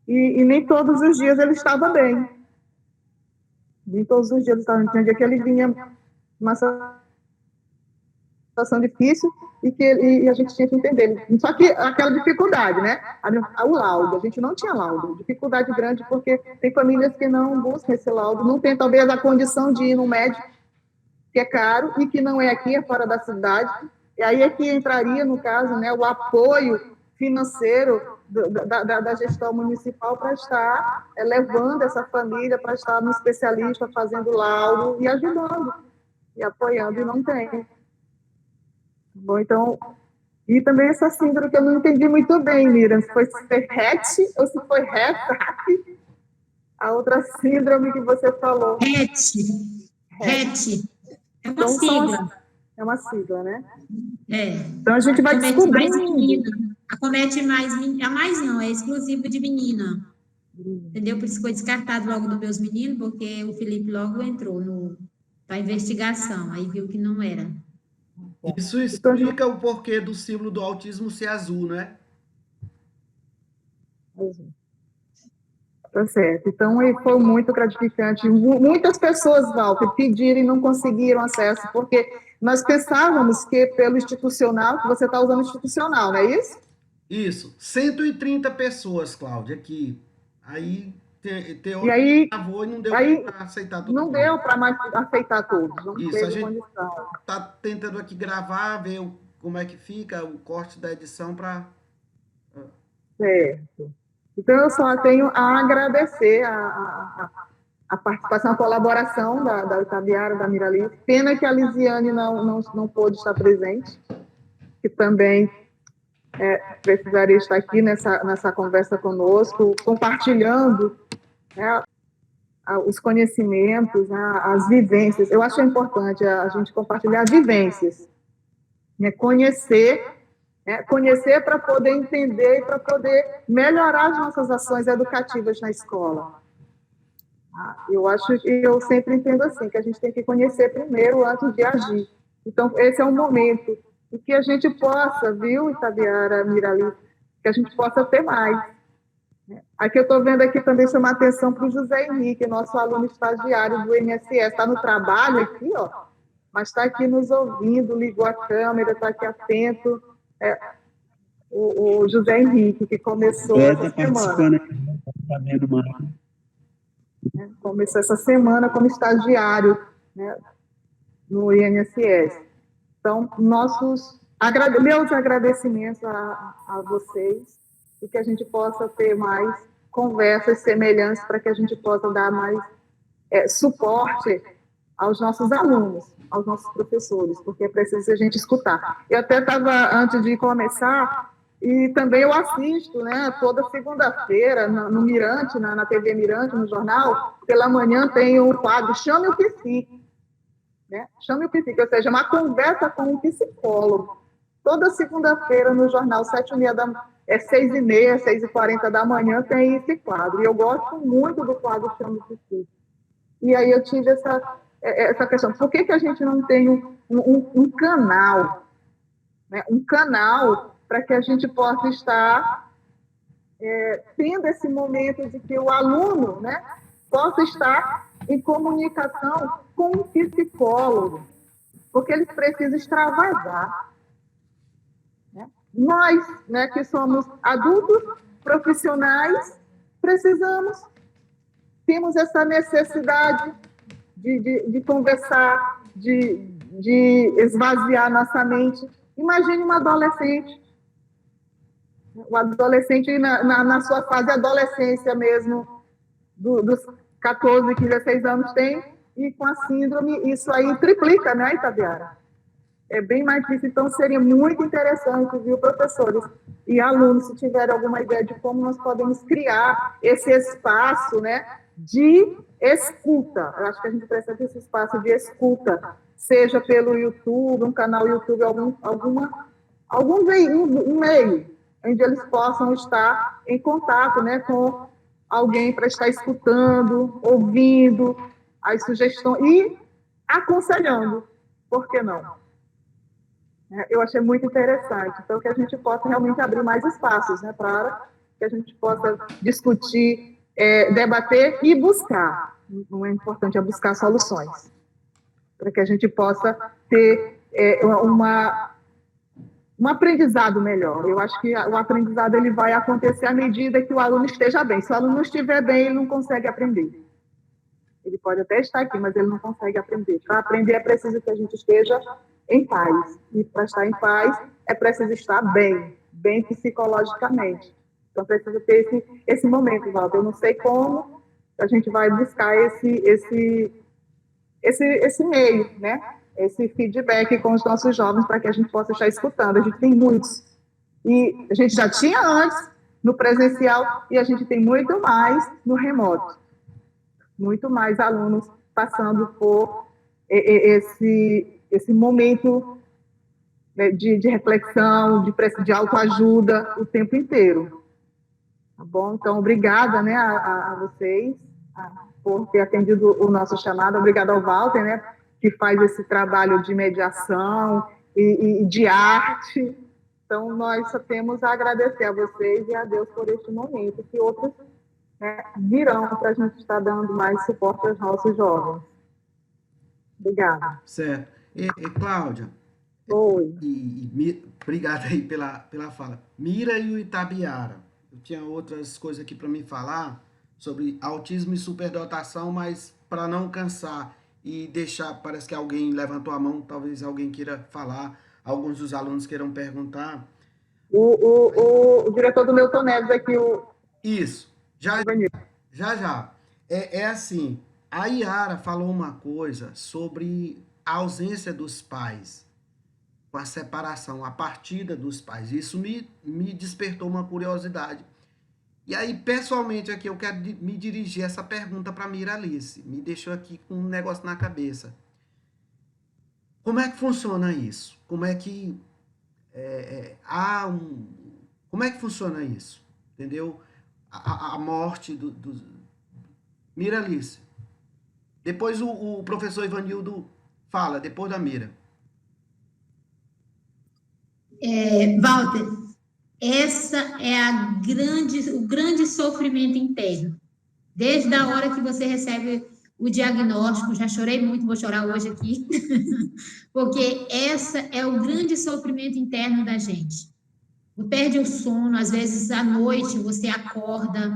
e nem todos os dias ele estava bem. Nem todos os dias ele estava bem. Tinha dia que ele vinha uma situação difícil e a gente tinha que entender. Só que aquela dificuldade, né? O laudo, a gente não tinha laudo. Dificuldade grande, porque tem famílias que não buscam esse laudo, não tem talvez a condição de ir no médico, que é caro e que não é aqui, é fora da cidade. E aí é que entraria, no caso, né, o apoio financeiro da gestão municipal para estar levando essa família, para estar no especialista, fazendo laudo e ajudando, e apoiando, e não tem. Bom, então, e também essa síndrome que eu não entendi muito bem, Miriam, se foi RET ou se foi RET, a outra síndrome que você falou. RET. É uma Então, sigla. É uma sigla, né? É. Então, a gente vai descobrindo. Acomete mais menina. A mais não, é exclusivo de menina. Entendeu? Por isso foi descartado logo dos meus meninos, porque o Felipe logo entrou para investigação, aí viu que não era. Isso explica o porquê do símbolo do autismo ser azul, né? Tá certo. Então, foi muito gratificante. Muitas pessoas, Walter, pediram e não conseguiram acesso, porque nós pensávamos que pelo institucional, que você está usando institucional, não é isso? Isso. 130 pessoas, Cláudia, aqui. Aí, e aí travou e não deu para aceitar todo mundo. Não deu para mais aceitar todos. Não isso, teve a gente condição. está tentando aqui gravar, ver como é que fica o corte da edição para... Certo. Então, eu só tenho a agradecer a participação, a colaboração da Itabiara, da Miralice. Pena que a Lisiane não pôde estar presente, que também precisaria estar aqui nessa conversa conosco, compartilhando, né, os conhecimentos, né, as vivências. Eu acho importante a gente compartilhar vivências, né, conhecer para poder entender e para poder melhorar as nossas ações educativas na escola. Eu sempre entendo assim, que a gente tem que conhecer primeiro antes de agir. Então, esse é um momento e que a gente possa, viu, Itabiara, Miralice, que a gente possa ter mais. Aqui eu estou vendo aqui também chamar atenção para o José Henrique, nosso aluno estagiário do INSS, está no trabalho aqui, mas está aqui nos ouvindo, ligou a câmera, está aqui atento. o José Henrique, que começou essa semana. Sabendo mais. Começou essa semana como estagiário, né, no INSS. Então, meus agradecimentos a vocês e que a gente possa ter mais conversas semelhantes para que a gente possa dar mais suporte aos nossos alunos, aos nossos professores, porque é preciso a gente escutar. Eu até estava, antes de começar, e também eu assisto, né, toda segunda-feira no Mirante, na TV Mirante, no jornal, pela manhã tem o quadro Chame o Psique, né? Chame o Psique, ou seja, uma conversa com um psicólogo. Toda segunda-feira no jornal, 7h30, 6h30, 6h40 da manhã, tem esse quadro. E eu gosto muito do quadro Chame o Psique. E aí eu tive essa questão, por que a gente não tem um canal, né? Um canal para que a gente possa estar tendo esse momento de que o aluno, né, possa estar em comunicação com um psicólogo, porque eles precisam extravasar. Né? Nós, né, que somos adultos, profissionais, temos essa necessidade de conversar, de esvaziar nossa mente. Imagine um adolescente, o adolescente na sua fase de adolescência mesmo, dos 14, 15, 16 anos tem, e com a síndrome, isso aí triplica, né, Itabiara? É bem mais difícil, então seria muito interessante, viu, professores e alunos, se tiverem alguma ideia de como nós podemos criar esse espaço, né, de escuta. Eu acho que a gente precisa desse espaço de escuta, seja pelo YouTube, um canal YouTube, algum meio, onde eles possam estar em contato, né, com alguém para estar escutando, ouvindo as sugestões e aconselhando, por que não? Eu achei muito interessante, então que a gente possa realmente abrir mais espaços, né, para que a gente possa discutir, debater e buscar, não é importante, é buscar soluções, para que a gente possa ter um aprendizado melhor. Eu acho que o aprendizado ele vai acontecer à medida que o aluno esteja bem. Se o aluno não estiver bem, ele não consegue aprender. Ele pode até estar aqui, mas ele não consegue aprender. Para aprender é preciso que a gente esteja em paz. E para estar em paz é preciso estar bem psicologicamente. Então precisa ter esse momento, Walter. Eu não sei como a gente vai buscar esse meio, né? Esse feedback com os nossos jovens para que a gente possa estar escutando. A gente tem muitos. E a gente já tinha antes no presencial e a gente tem muito mais no remoto. Muito mais alunos passando por esse momento, né, de reflexão, de autoajuda o tempo inteiro. Tá bom? Então, obrigada, né, a vocês por ter atendido o nosso chamado. Obrigada ao Walter, né, que faz esse trabalho de mediação e de arte. Então, nós só temos a agradecer a vocês e a Deus por este momento, que outros, né, virão para a gente estar dando mais suporte aos nossos jovens. Obrigada. Certo. E Cláudia, Oi. Obrigado aí pela fala. Mira e o Itabiara. Eu tinha outras coisas aqui para me falar sobre autismo e superdotação, mas para não cansar e deixar, parece que alguém levantou a mão, talvez alguém queira falar, alguns dos alunos queiram perguntar. O diretor do Milton Neves aqui, Isso, já. É assim, a Yara falou uma coisa sobre a ausência dos pais, com a separação, a partida dos pais. Isso me despertou uma curiosidade. E aí, pessoalmente, aqui eu quero me dirigir essa pergunta para a Mira Alice. Me deixou aqui com um negócio na cabeça. Como é que funciona isso? Como é que como é que funciona isso? Entendeu? A morte do... Mira Alice. Depois o professor Ivanildo fala, depois da Mira. Walter, essa é o grande sofrimento interno. Desde a hora que você recebe o diagnóstico, já chorei muito, vou chorar hoje aqui, porque essa é o grande sofrimento interno da gente. perde o sono, às vezes à noite você acorda,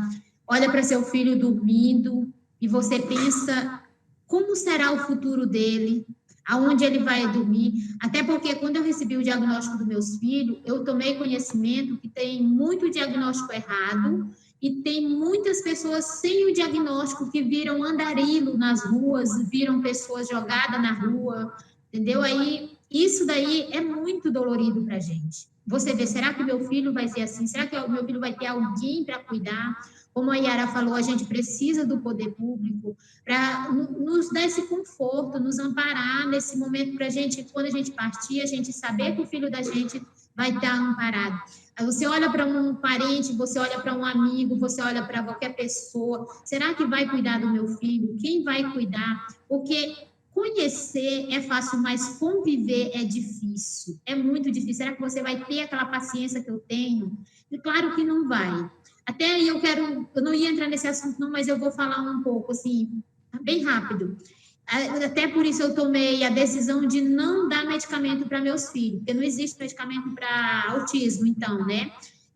olha para seu filho dormindo e você pensa como será o futuro dele, aonde ele vai dormir. Até porque quando eu recebi o diagnóstico dos meus filhos, eu tomei conhecimento que tem muito diagnóstico errado e tem muitas pessoas sem o diagnóstico que viram andarilho nas ruas, viram pessoas jogadas na rua, entendeu? Aí, isso daí é muito dolorido para a gente. Você vê, será que meu filho vai ser assim? Será que o meu filho vai ter alguém para cuidar? Como a Yara falou, a gente precisa do poder público para nos dar esse conforto, nos amparar nesse momento para a gente, quando a gente partir, a gente saber que o filho da gente vai estar amparado. Aí você olha para um parente, você olha para um amigo, você olha para qualquer pessoa, será que vai cuidar do meu filho? Quem vai cuidar? Porque conhecer é fácil, mas conviver é difícil, é muito difícil. Será que você vai ter aquela paciência que eu tenho? E claro que não vai. Até eu não ia entrar nesse assunto não, mas eu vou falar um pouco, assim, bem rápido. Até por isso eu tomei a decisão de não dar medicamento para meus filhos, porque não existe medicamento para autismo, então, né?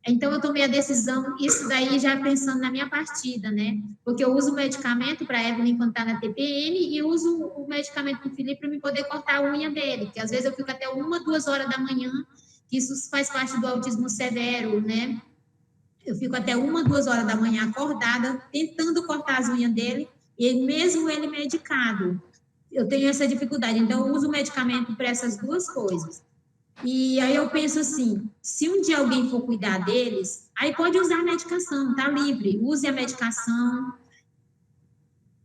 Então, eu tomei a decisão, isso daí já pensando na minha partida, né? Porque eu uso o medicamento para a Evelyn quando está na TPM e uso o medicamento para o Felipe para me poder cortar a unha dele, porque às vezes eu fico até 1, 2 horas da manhã, que isso faz parte do autismo severo, né? Eu fico até 1, 2 horas da manhã acordada, tentando cortar as unhas dele, e mesmo ele medicado. Eu tenho essa dificuldade, então eu uso o medicamento para essas duas coisas. E aí eu penso assim, se um dia alguém for cuidar deles, aí pode usar a medicação, tá livre, use a medicação,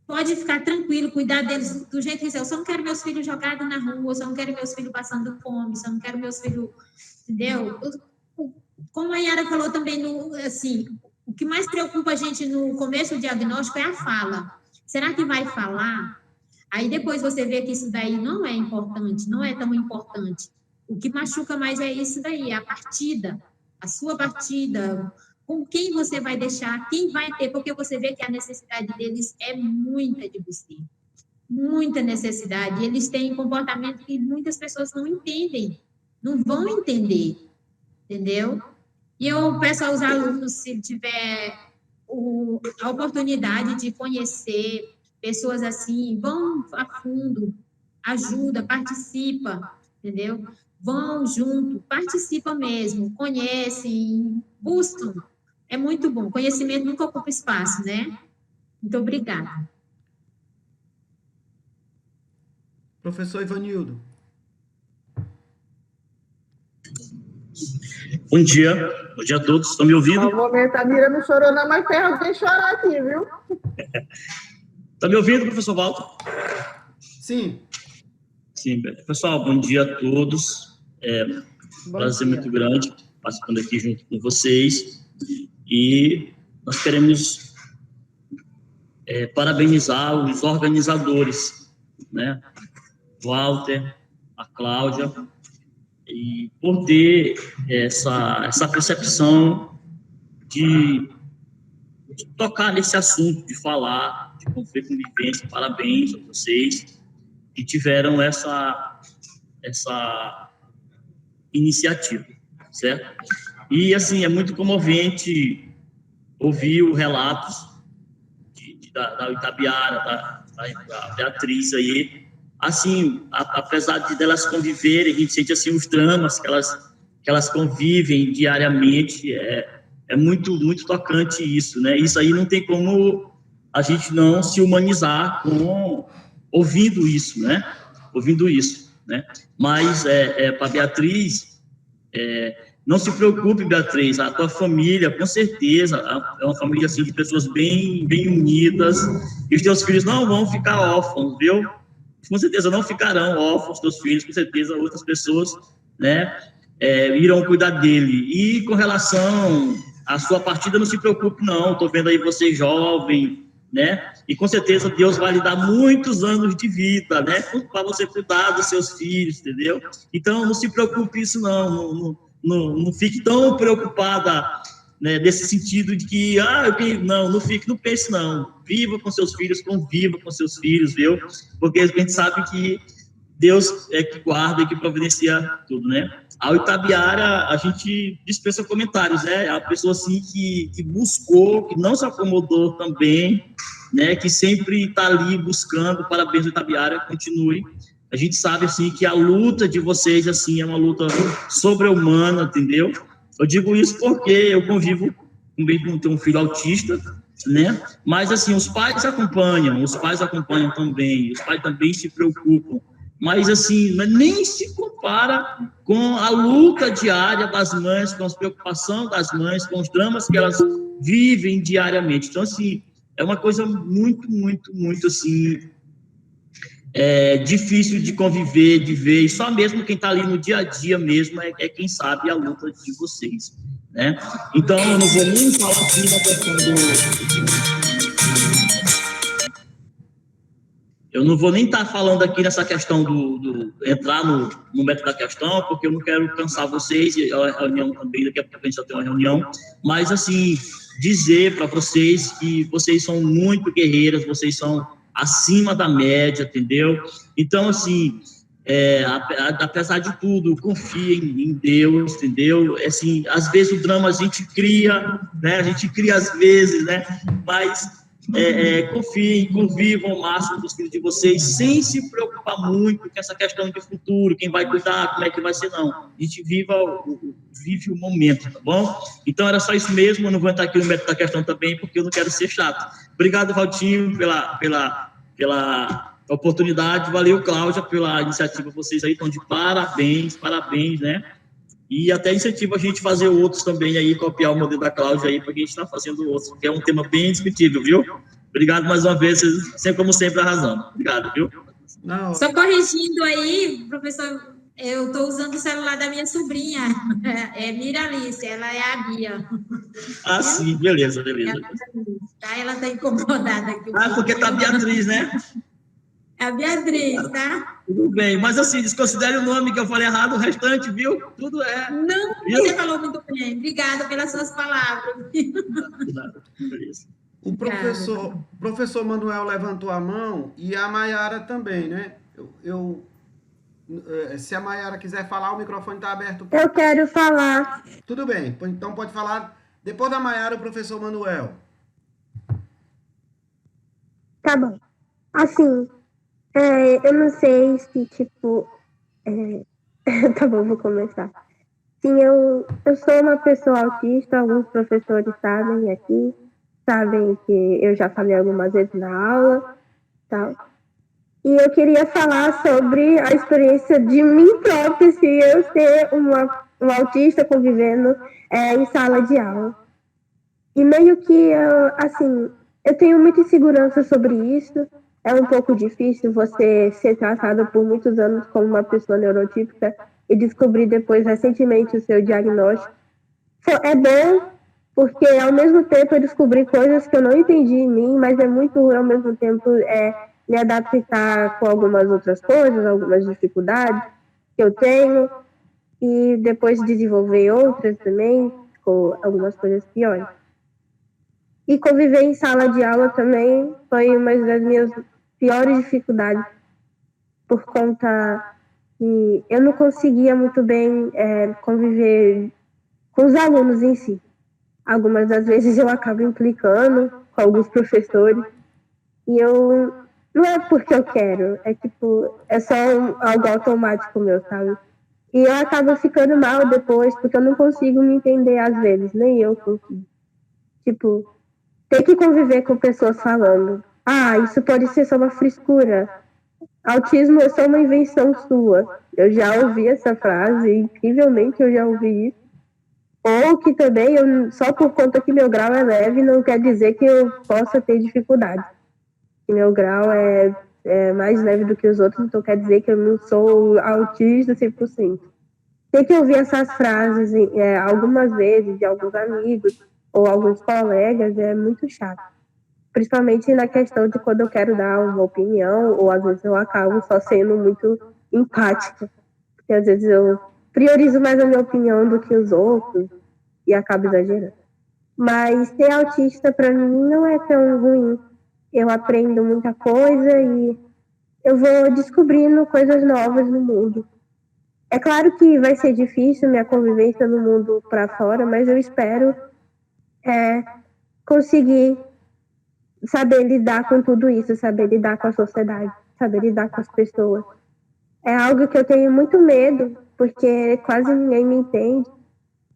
pode ficar tranquilo, cuidar deles do jeito que quiser. Eu só não quero meus filhos jogados na rua, eu só não quero meus filhos passando fome, só não quero meus filhos, entendeu? Como a Yara falou também, assim, o que mais preocupa a gente no começo do diagnóstico é a fala. Será que vai falar? Aí depois você vê que isso daí não é importante, não é tão importante. O que machuca mais é isso daí, a partida, a sua partida, com quem você vai deixar, quem vai ter, porque você vê que a necessidade deles é muita de você, muita necessidade. Eles têm comportamento que muitas pessoas não entendem, não vão entender, entendeu? E eu peço aos alunos, se tiver a oportunidade de conhecer pessoas assim, vão a fundo, ajuda, participa, entendeu? Vão junto, participa mesmo, conhecem, buscam. É muito bom. Conhecimento nunca ocupa espaço, né? Muito obrigada. Professor Ivanildo. Bom dia a todos. Estão me ouvindo? No momento a Mira não chorou não, mas tem alguém chorar aqui, viu? Está me ouvindo, professor Walter? Sim. Sim, pessoal, bom dia a todos. Prazer muito grande participando aqui junto com vocês. E nós queremos parabenizar os organizadores, né? Walter, a Cláudia, e por ter essa percepção de tocar nesse assunto, de falar, de conviver convivência. Parabéns a vocês que tiveram essa iniciativa, certo? E, assim, é muito comovente ouvir os relatos da Itabiara, da Beatriz aí. Assim, apesar de delas conviverem, a gente sente, assim, os dramas que elas convivem diariamente. É muito, muito tocante isso, né? Isso aí não tem como a gente não se humanizar ouvindo isso, né? Mas, para Beatriz, não se preocupe, Beatriz, a tua família, com certeza, é uma família, assim, de pessoas bem, bem unidas, e os teus filhos não vão ficar órfãos, viu? Com certeza não ficarão órfãos, teus filhos, com certeza outras pessoas, né, irão cuidar dele. E com relação à sua partida, não se preocupe, não, estou vendo aí você jovem, né, e com certeza Deus vai lhe dar muitos anos de vida, né, para você cuidar dos seus filhos, entendeu? Então, não se preocupe isso, não fique tão preocupada, né, nesse sentido de que, não pense, não. Viva com seus filhos, conviva com seus filhos, viu? Porque a gente sabe que Deus é que guarda e que providencia tudo, né? Ao Itabiara, a gente dispensa comentários, né? É a pessoa, assim, que buscou, que não se acomodou também, né? Que sempre está ali buscando. Parabéns, Itabiara, continue. A gente sabe, assim, que a luta de vocês, assim, é uma luta sobre-humana, entendeu? Eu digo isso porque eu convivo também com ter um filho autista, né? Mas, assim, os pais acompanham também, os pais também se preocupam. Mas, assim, nem se compara com a luta diária das mães, com as preocupações das mães, com os dramas que elas vivem diariamente. Então, assim, é uma coisa muito, muito, muito, assim, difícil de conviver, de ver, e só mesmo quem está ali no dia a dia mesmo é quem sabe a luta de vocês, né? Então, eu não vou nem falar aqui da questão Eu não vou nem estar falando aqui nessa questão entrar no método da questão, porque eu não quero cansar vocês, e a reunião também, daqui a pouco a gente já tem uma reunião, mas, assim, dizer para vocês que vocês são muito guerreiras, vocês são acima da média, entendeu? Então, assim, apesar de tudo, confiem em Deus, entendeu? Assim, às vezes o drama a gente cria, né? A gente cria às vezes, né? Mas confiem, convivam ao máximo dos filhos de vocês, sem se preocupar muito com essa questão de futuro, quem vai cuidar, como é que vai ser, não. A gente vive o momento, tá bom? Então, era só isso mesmo, eu não vou entrar aqui no método da questão também, porque eu não quero ser chato. Obrigado, Valtinho, pela oportunidade, valeu, Cláudia, pela iniciativa, vocês aí estão de parabéns, né? E até incentivo a gente fazer outros também aí, copiar o modelo da Cláudia aí, porque a gente está fazendo outros, que é um tema bem discutível, viu? Obrigado mais uma vez, sempre como sempre, arrasando. Obrigado, viu? Não. Só corrigindo aí, professor, eu estou usando o celular da minha sobrinha, é Miralice, ela é a Bia. Ah, sim, beleza. Ela está incomodada aqui. Porque tá a Beatriz, né? É a Beatriz, tá? Tudo bem, mas assim, desconsidere o nome que eu falei errado, o restante, viu? Tudo é. Não, viu? Você falou muito bem. Obrigada pelas suas palavras. O professor Manuel levantou a mão e a Maiara também, né? Se a Maiara quiser falar, o microfone está aberto. Eu quero falar. Tudo bem, então pode falar. Depois da Maiara, o professor Manuel. Tá bom. Assim, eu não sei se, tipo... Tá bom, vou começar. Sim, eu sou uma pessoa autista, alguns professores sabem aqui, sabem que eu já falei algumas vezes na aula, tal. E eu queria falar sobre a experiência de mim própria, se eu ser um autista convivendo em sala de aula. E meio que, assim, eu tenho muita insegurança sobre isso. É um pouco difícil você ser tratada por muitos anos como uma pessoa neurotípica e descobrir depois, recentemente, o seu diagnóstico. É bom, porque ao mesmo tempo eu descobri coisas que eu não entendi em mim, mas é muito ruim ao mesmo tempo me adaptar com algumas outras coisas, algumas dificuldades que eu tenho, e depois desenvolver outras também, com algumas coisas piores. E conviver em sala de aula também foi uma das minhas piores dificuldades, por conta que eu não conseguia muito bem conviver com os alunos em si. Algumas das vezes eu acabo implicando com alguns professores, e não é porque eu quero, é só algo automático meu, sabe? E eu acabo ficando mal depois, porque eu não consigo me entender às vezes, nem eu consigo. Ter que conviver com pessoas falando, isso pode ser só uma frescura, autismo é só uma invenção sua. Eu já ouvi essa frase, incrivelmente eu já ouvi isso. Ou que também, só por conta que meu grau é leve, não quer dizer que eu possa ter dificuldade. Que meu grau é mais leve do que os outros, então quer dizer que eu não sou autista 100%. Ter que ouvir essas frases algumas vezes de alguns amigos ou alguns colegas é muito chato. Principalmente na questão de quando eu quero dar uma opinião, ou às vezes eu acabo só sendo muito empática. Porque às vezes eu priorizo mais a minha opinião do que os outros e acabo exagerando. Mas ser autista para mim não é tão ruim. Eu aprendo muita coisa e eu vou descobrindo coisas novas no mundo. É claro que vai ser difícil minha convivência no mundo para fora, mas eu espero conseguir saber lidar com tudo isso, saber lidar com a sociedade, saber lidar com as pessoas. É algo que eu tenho muito medo, porque quase ninguém me entende.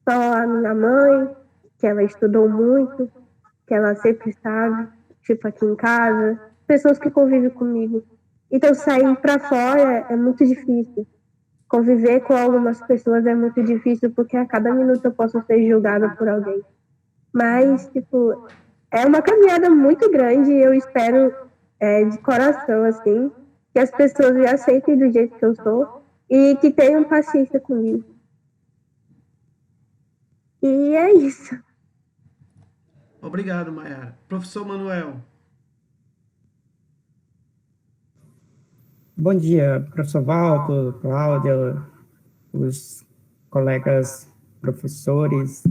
Só a minha mãe, que ela estudou muito, que ela sempre sabe, tipo aqui em casa, pessoas que convivem comigo. Então sair para fora é muito difícil. Conviver com algumas pessoas é muito difícil, porque a cada minuto eu posso ser julgada por alguém. Mas, tipo, é uma caminhada muito grande e eu espero, de coração, assim, que as pessoas me aceitem do jeito que eu sou e que tenham paciência comigo. E é isso. Obrigado, Mayara. Professor Manuel. Bom dia, professor Walter, Cláudia, os colegas professores,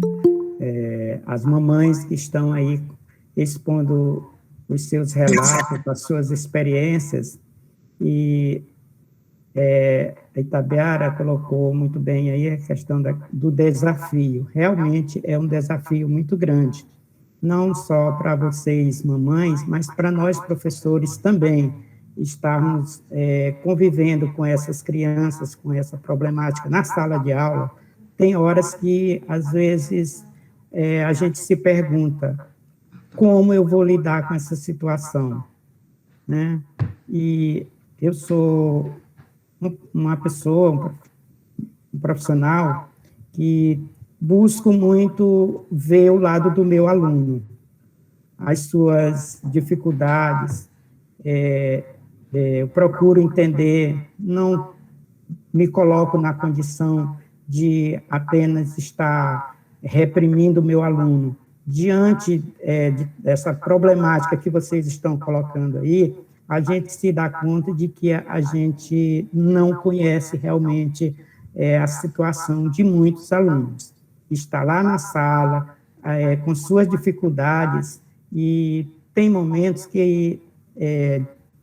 as mamães que estão aí expondo os seus relatos, as suas experiências. E a Itabiara colocou muito bem aí a questão do desafio. Realmente é um desafio muito grande, não só para vocês, mamães, mas para nós, professores, também, estarmos convivendo com essas crianças, com essa problemática na sala de aula. Tem horas que, às vezes, a gente se pergunta como eu vou lidar com essa situação, né? E eu sou uma pessoa, um profissional, que busco muito ver o lado do meu aluno, as suas dificuldades, eu procuro entender, não me coloco na condição de apenas estar reprimindo o meu aluno. Diante dessa problemática que vocês estão colocando aí, a gente se dá conta de que a gente não conhece realmente a situação de muitos alunos. Está lá na sala, com suas dificuldades, e tem momentos que,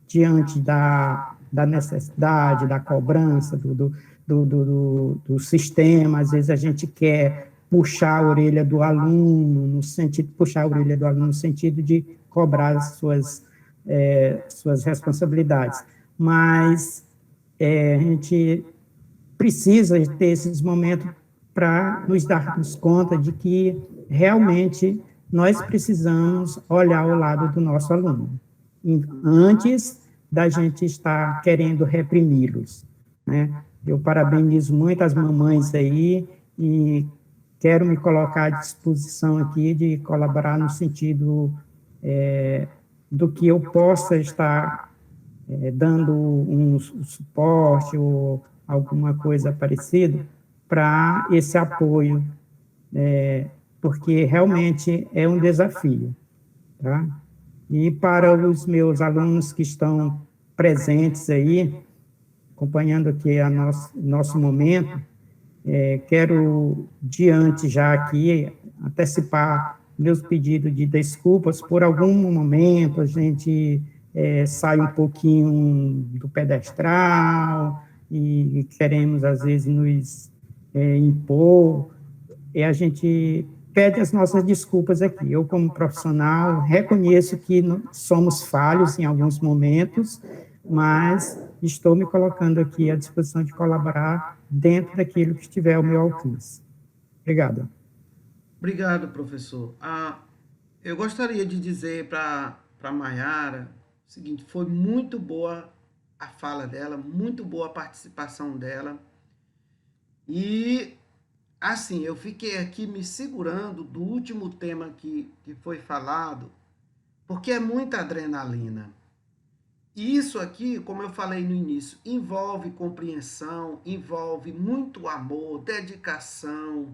diante da necessidade, da cobrança, do sistema, às vezes a gente quer puxar a orelha do aluno, no sentido de cobrar as suas responsabilidades. Mas a gente precisa ter esses momentos para nos darmos conta de que realmente nós precisamos olhar o lado do nosso aluno, antes da gente estar querendo reprimi-los, né? Eu parabenizo muito as mamães aí e quero me colocar à disposição aqui de colaborar no sentido do que eu possa estar dando um suporte ou alguma coisa parecida para esse apoio, porque realmente é um desafio, tá? E para os meus alunos que estão presentes aí, acompanhando aqui nosso momento, quero, diante já aqui, antecipar meus pedidos de desculpas por algum momento a gente sai um pouquinho do pedestral e queremos, às vezes, nos impor, e a gente pede as nossas desculpas aqui. Eu, como profissional, reconheço que somos falhos em alguns momentos, mas estou me colocando aqui à disposição de colaborar dentro daquilo que estiver ao meu alcance. Obrigado. Obrigado, professor. Eu gostaria de dizer para a Mayara o seguinte: foi muito boa a fala dela, muito boa a participação dela. E, assim, eu fiquei aqui me segurando do último tema que foi falado, porque é muita adrenalina. E isso aqui, como eu falei no início, envolve compreensão, envolve muito amor, dedicação,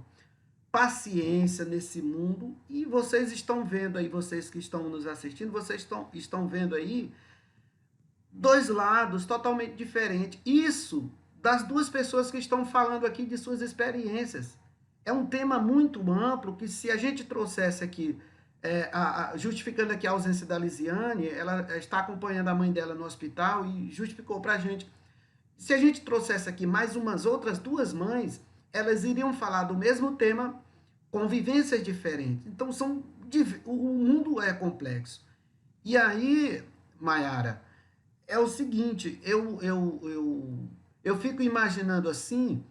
paciência nesse mundo. E vocês estão vendo aí, vocês que estão nos assistindo, vocês estão vendo aí dois lados totalmente diferentes. Isso das duas pessoas que estão falando aqui de suas experiências. É um tema muito amplo que, se a gente trouxesse aqui justificando aqui a ausência da Lisiane, ela está acompanhando a mãe dela no hospital e justificou para a gente. Se a gente trouxesse aqui mais umas outras 2 mães, elas iriam falar do mesmo tema com vivências diferentes. Então, o mundo é complexo. E aí, Maiara, é o seguinte, eu fico imaginando assim,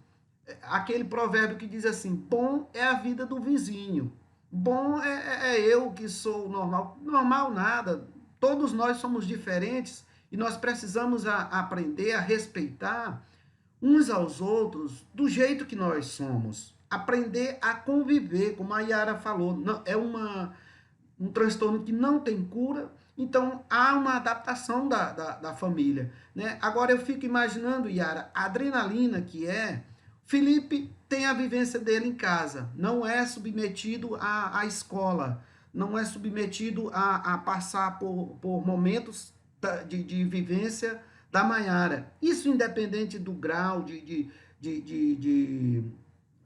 aquele provérbio que diz assim, bom é a vida do vizinho. Bom é eu que sou normal. Normal nada. Todos nós somos diferentes e nós precisamos aprender a respeitar uns aos outros do jeito que nós somos. Aprender a conviver, como a Yara falou. Não, é um transtorno que não tem cura, então há uma adaptação da família, né? Agora eu fico imaginando, Yara, a adrenalina que Felipe tem a vivência dele em casa, não é submetido à escola, não é submetido a passar por momentos de vivência da Maiara. Isso independente do grau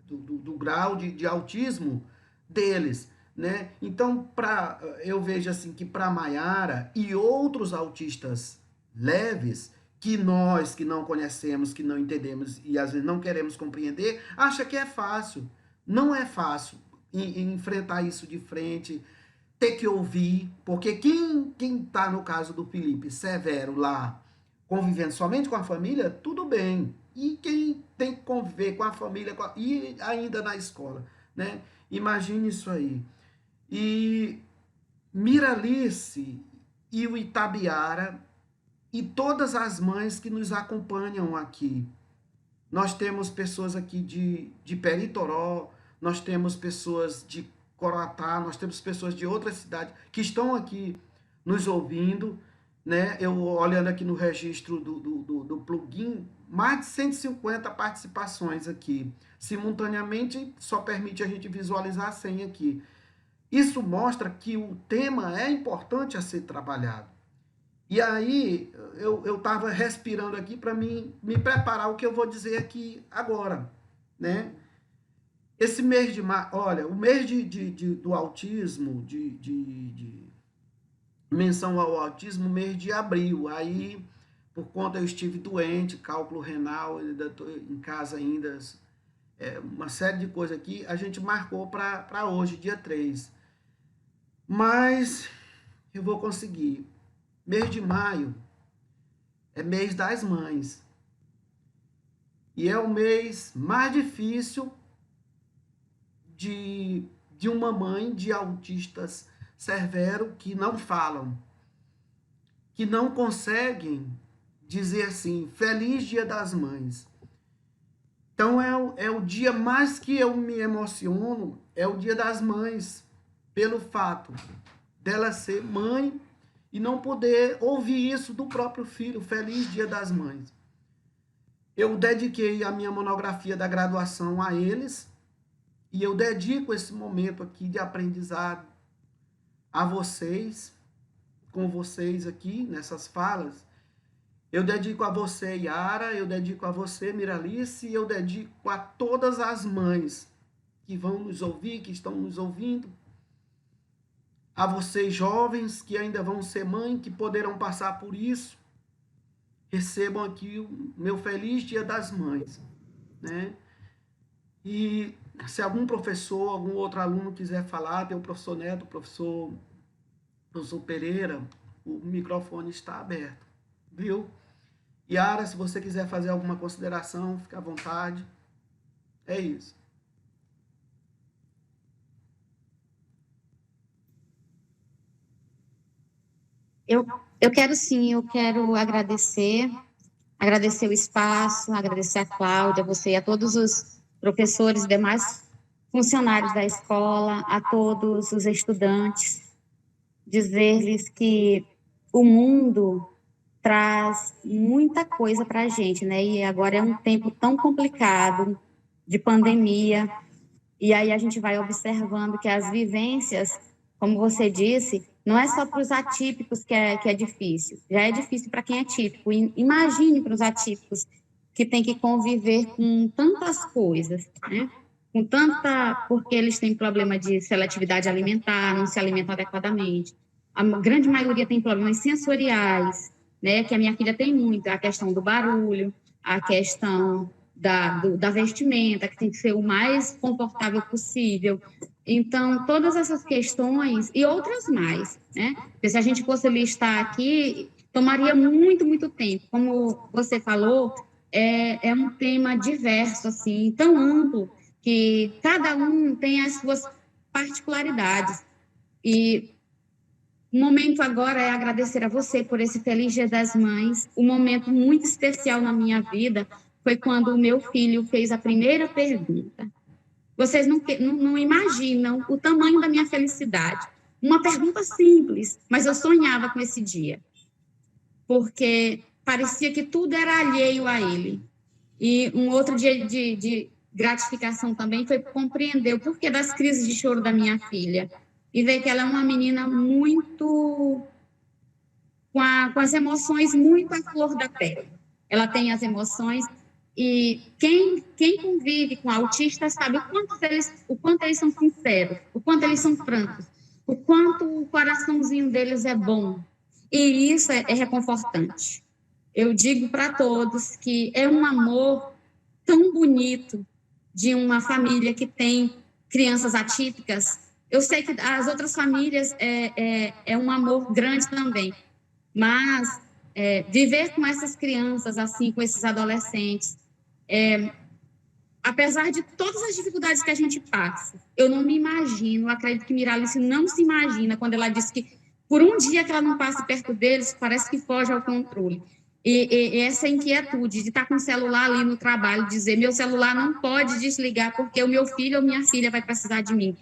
do grau de autismo deles, né? Então, eu vejo assim que para Maiara e outros autistas leves, que nós que não conhecemos, que não entendemos e às vezes não queremos compreender, acha que é fácil. Não é fácil enfrentar isso de frente, ter que ouvir, porque quem está no caso do Felipe Severo lá, convivendo somente com a família, tudo bem. E quem tem que conviver com a família e ainda na escola, né? Imagine isso aí. E Miralice e o Itabiara e todas as mães que nos acompanham aqui. Nós temos pessoas aqui de Peritoró, nós temos pessoas de Coroatá, nós temos pessoas de outras cidades que estão aqui nos ouvindo, né? Eu olhando aqui no registro do plugin, mais de 150 participações aqui. Simultaneamente, só permite a gente visualizar 100 aqui. Isso mostra que o tema é importante a ser trabalhado. E aí, eu estava respirando aqui para me preparar o que eu vou dizer aqui agora, né? Esse mês de março, olha, o mês do autismo, de menção ao autismo, mês de abril. Aí, por conta eu estive doente, cálculo renal, ainda estou em casa ainda, uma série de coisas aqui, a gente marcou para hoje, dia 3. Mas eu vou conseguir. Mês de maio é mês das mães. E é o mês mais difícil de uma mãe de autistas severo que não falam, que não conseguem dizer assim, feliz Dia das Mães. Então é o dia mais que eu me emociono, é o Dia das Mães, pelo fato dela ser mãe e não poder ouvir isso do próprio filho, feliz Dia das Mães. Eu dediquei a minha monografia da graduação a eles e eu dedico esse momento aqui de aprendizado a vocês, com vocês aqui nessas falas. Eu dedico a você, Yara, eu dedico a você, Miralice, e eu dedico a todas as mães que vão nos ouvir, que estão nos ouvindo, a vocês jovens que ainda vão ser mãe, que poderão passar por isso, recebam aqui o meu feliz Dia das Mães, né? E se algum professor, algum outro aluno quiser falar, tem o professor Neto, o professor Pereira, o microfone está aberto, viu? Yara, se você quiser fazer alguma consideração, fique à vontade. É isso. Eu quero sim, eu quero agradecer o espaço, agradecer a Cláudia, a você e a todos os professores e demais funcionários da escola, a todos os estudantes, dizer-lhes que o mundo traz muita coisa para a gente, né? E agora é um tempo tão complicado de pandemia, e aí a gente vai observando que as vivências, como você disse, não é só para os atípicos que é difícil, já é difícil para quem é típico. Imagine para os atípicos que tem que conviver com tantas coisas, né? porque eles têm problema de seletividade alimentar, não se alimentam adequadamente. A grande maioria tem problemas sensoriais, né, que a minha filha tem muito, a questão do barulho, a questão da vestimenta, que tem que ser o mais confortável possível. Então, todas essas questões e outras mais, né? Porque se a gente fosse listar aqui, tomaria muito, muito tempo. Como você falou, é um tema diverso, assim, tão amplo, que cada um tem as suas particularidades. E o momento agora é agradecer a você por esse Feliz Dia das Mães. Um momento muito especial na minha vida foi quando o meu filho fez a primeira pergunta. Vocês não imaginam o tamanho da minha felicidade. Uma pergunta simples, mas eu sonhava com esse dia, porque parecia que tudo era alheio a ele. E um outro dia de gratificação também foi compreender o porquê das crises de choro da minha filha e ver que ela é uma menina muito com as emoções muito à flor da pele. Ela tem as emoções. E quem convive com autistas sabe o quanto eles são sinceros, o quanto eles são francos, o quanto o coraçãozinho deles é bom. E isso é reconfortante. Eu digo para todos que é um amor tão bonito de uma família que tem crianças atípicas. Eu sei que as outras famílias é um amor grande também, mas viver com essas crianças, assim, com esses adolescentes, apesar de todas as dificuldades que a gente passa, eu não me imagino, acredito que Miralice não se imagina quando ela disse que por um dia que ela não passa perto deles, parece que foge ao controle. E essa inquietude de estar com o celular ali no trabalho, dizer, meu celular não pode desligar porque o meu filho ou minha filha vai precisar de mim.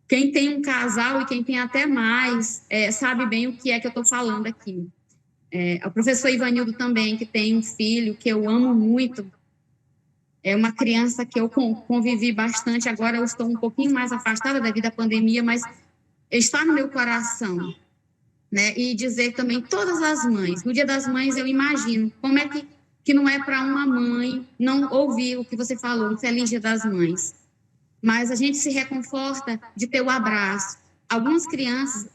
Quem tem um casal e quem tem até mais, sabe bem o que é que eu estou falando aqui. O professor Ivanildo também, que tem um filho que eu amo muito, é uma criança que eu convivi bastante, agora eu estou um pouquinho mais afastada devido à pandemia, mas está no meu coração, né? E dizer também todas as mães, no Dia das Mães eu imagino como é que não é para uma mãe não ouvir o que você falou, um Feliz Dia das Mães, mas a gente se reconforta de ter o abraço. Algumas crianças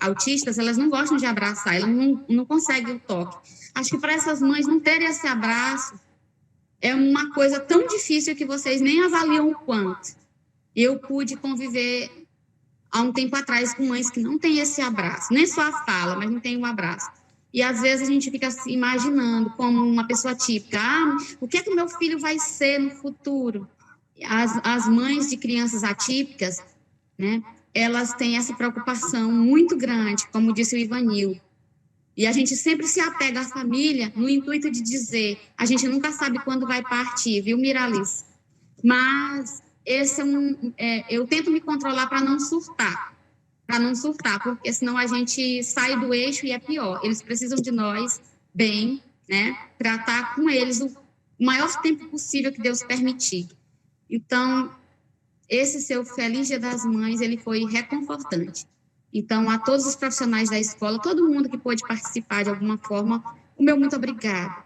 autistas, elas não gostam de abraçar, elas não conseguem o toque. Acho que para essas mães não terem esse abraço é uma coisa tão difícil que vocês nem avaliam o quanto. Eu pude conviver há um tempo atrás com mães que não têm esse abraço, nem só a fala, mas não tem um abraço. E às vezes a gente fica se imaginando como uma pessoa típica, o que é que o meu filho vai ser no futuro? As mães de crianças atípicas, né, elas têm essa preocupação muito grande, como disse o Ivanildo. E a gente sempre se apega à família no intuito de dizer, a gente nunca sabe quando vai partir, viu, Miralice? Mas esse eu tento me controlar para não surtar, porque senão a gente sai do eixo e é pior. Eles precisam de nós bem, né, para estar com eles o maior tempo possível que Deus permitir. Então, esse seu Feliz Dia das Mães, ele foi reconfortante. Então, a todos os profissionais da escola, todo mundo que pôde participar de alguma forma, o meu muito obrigado.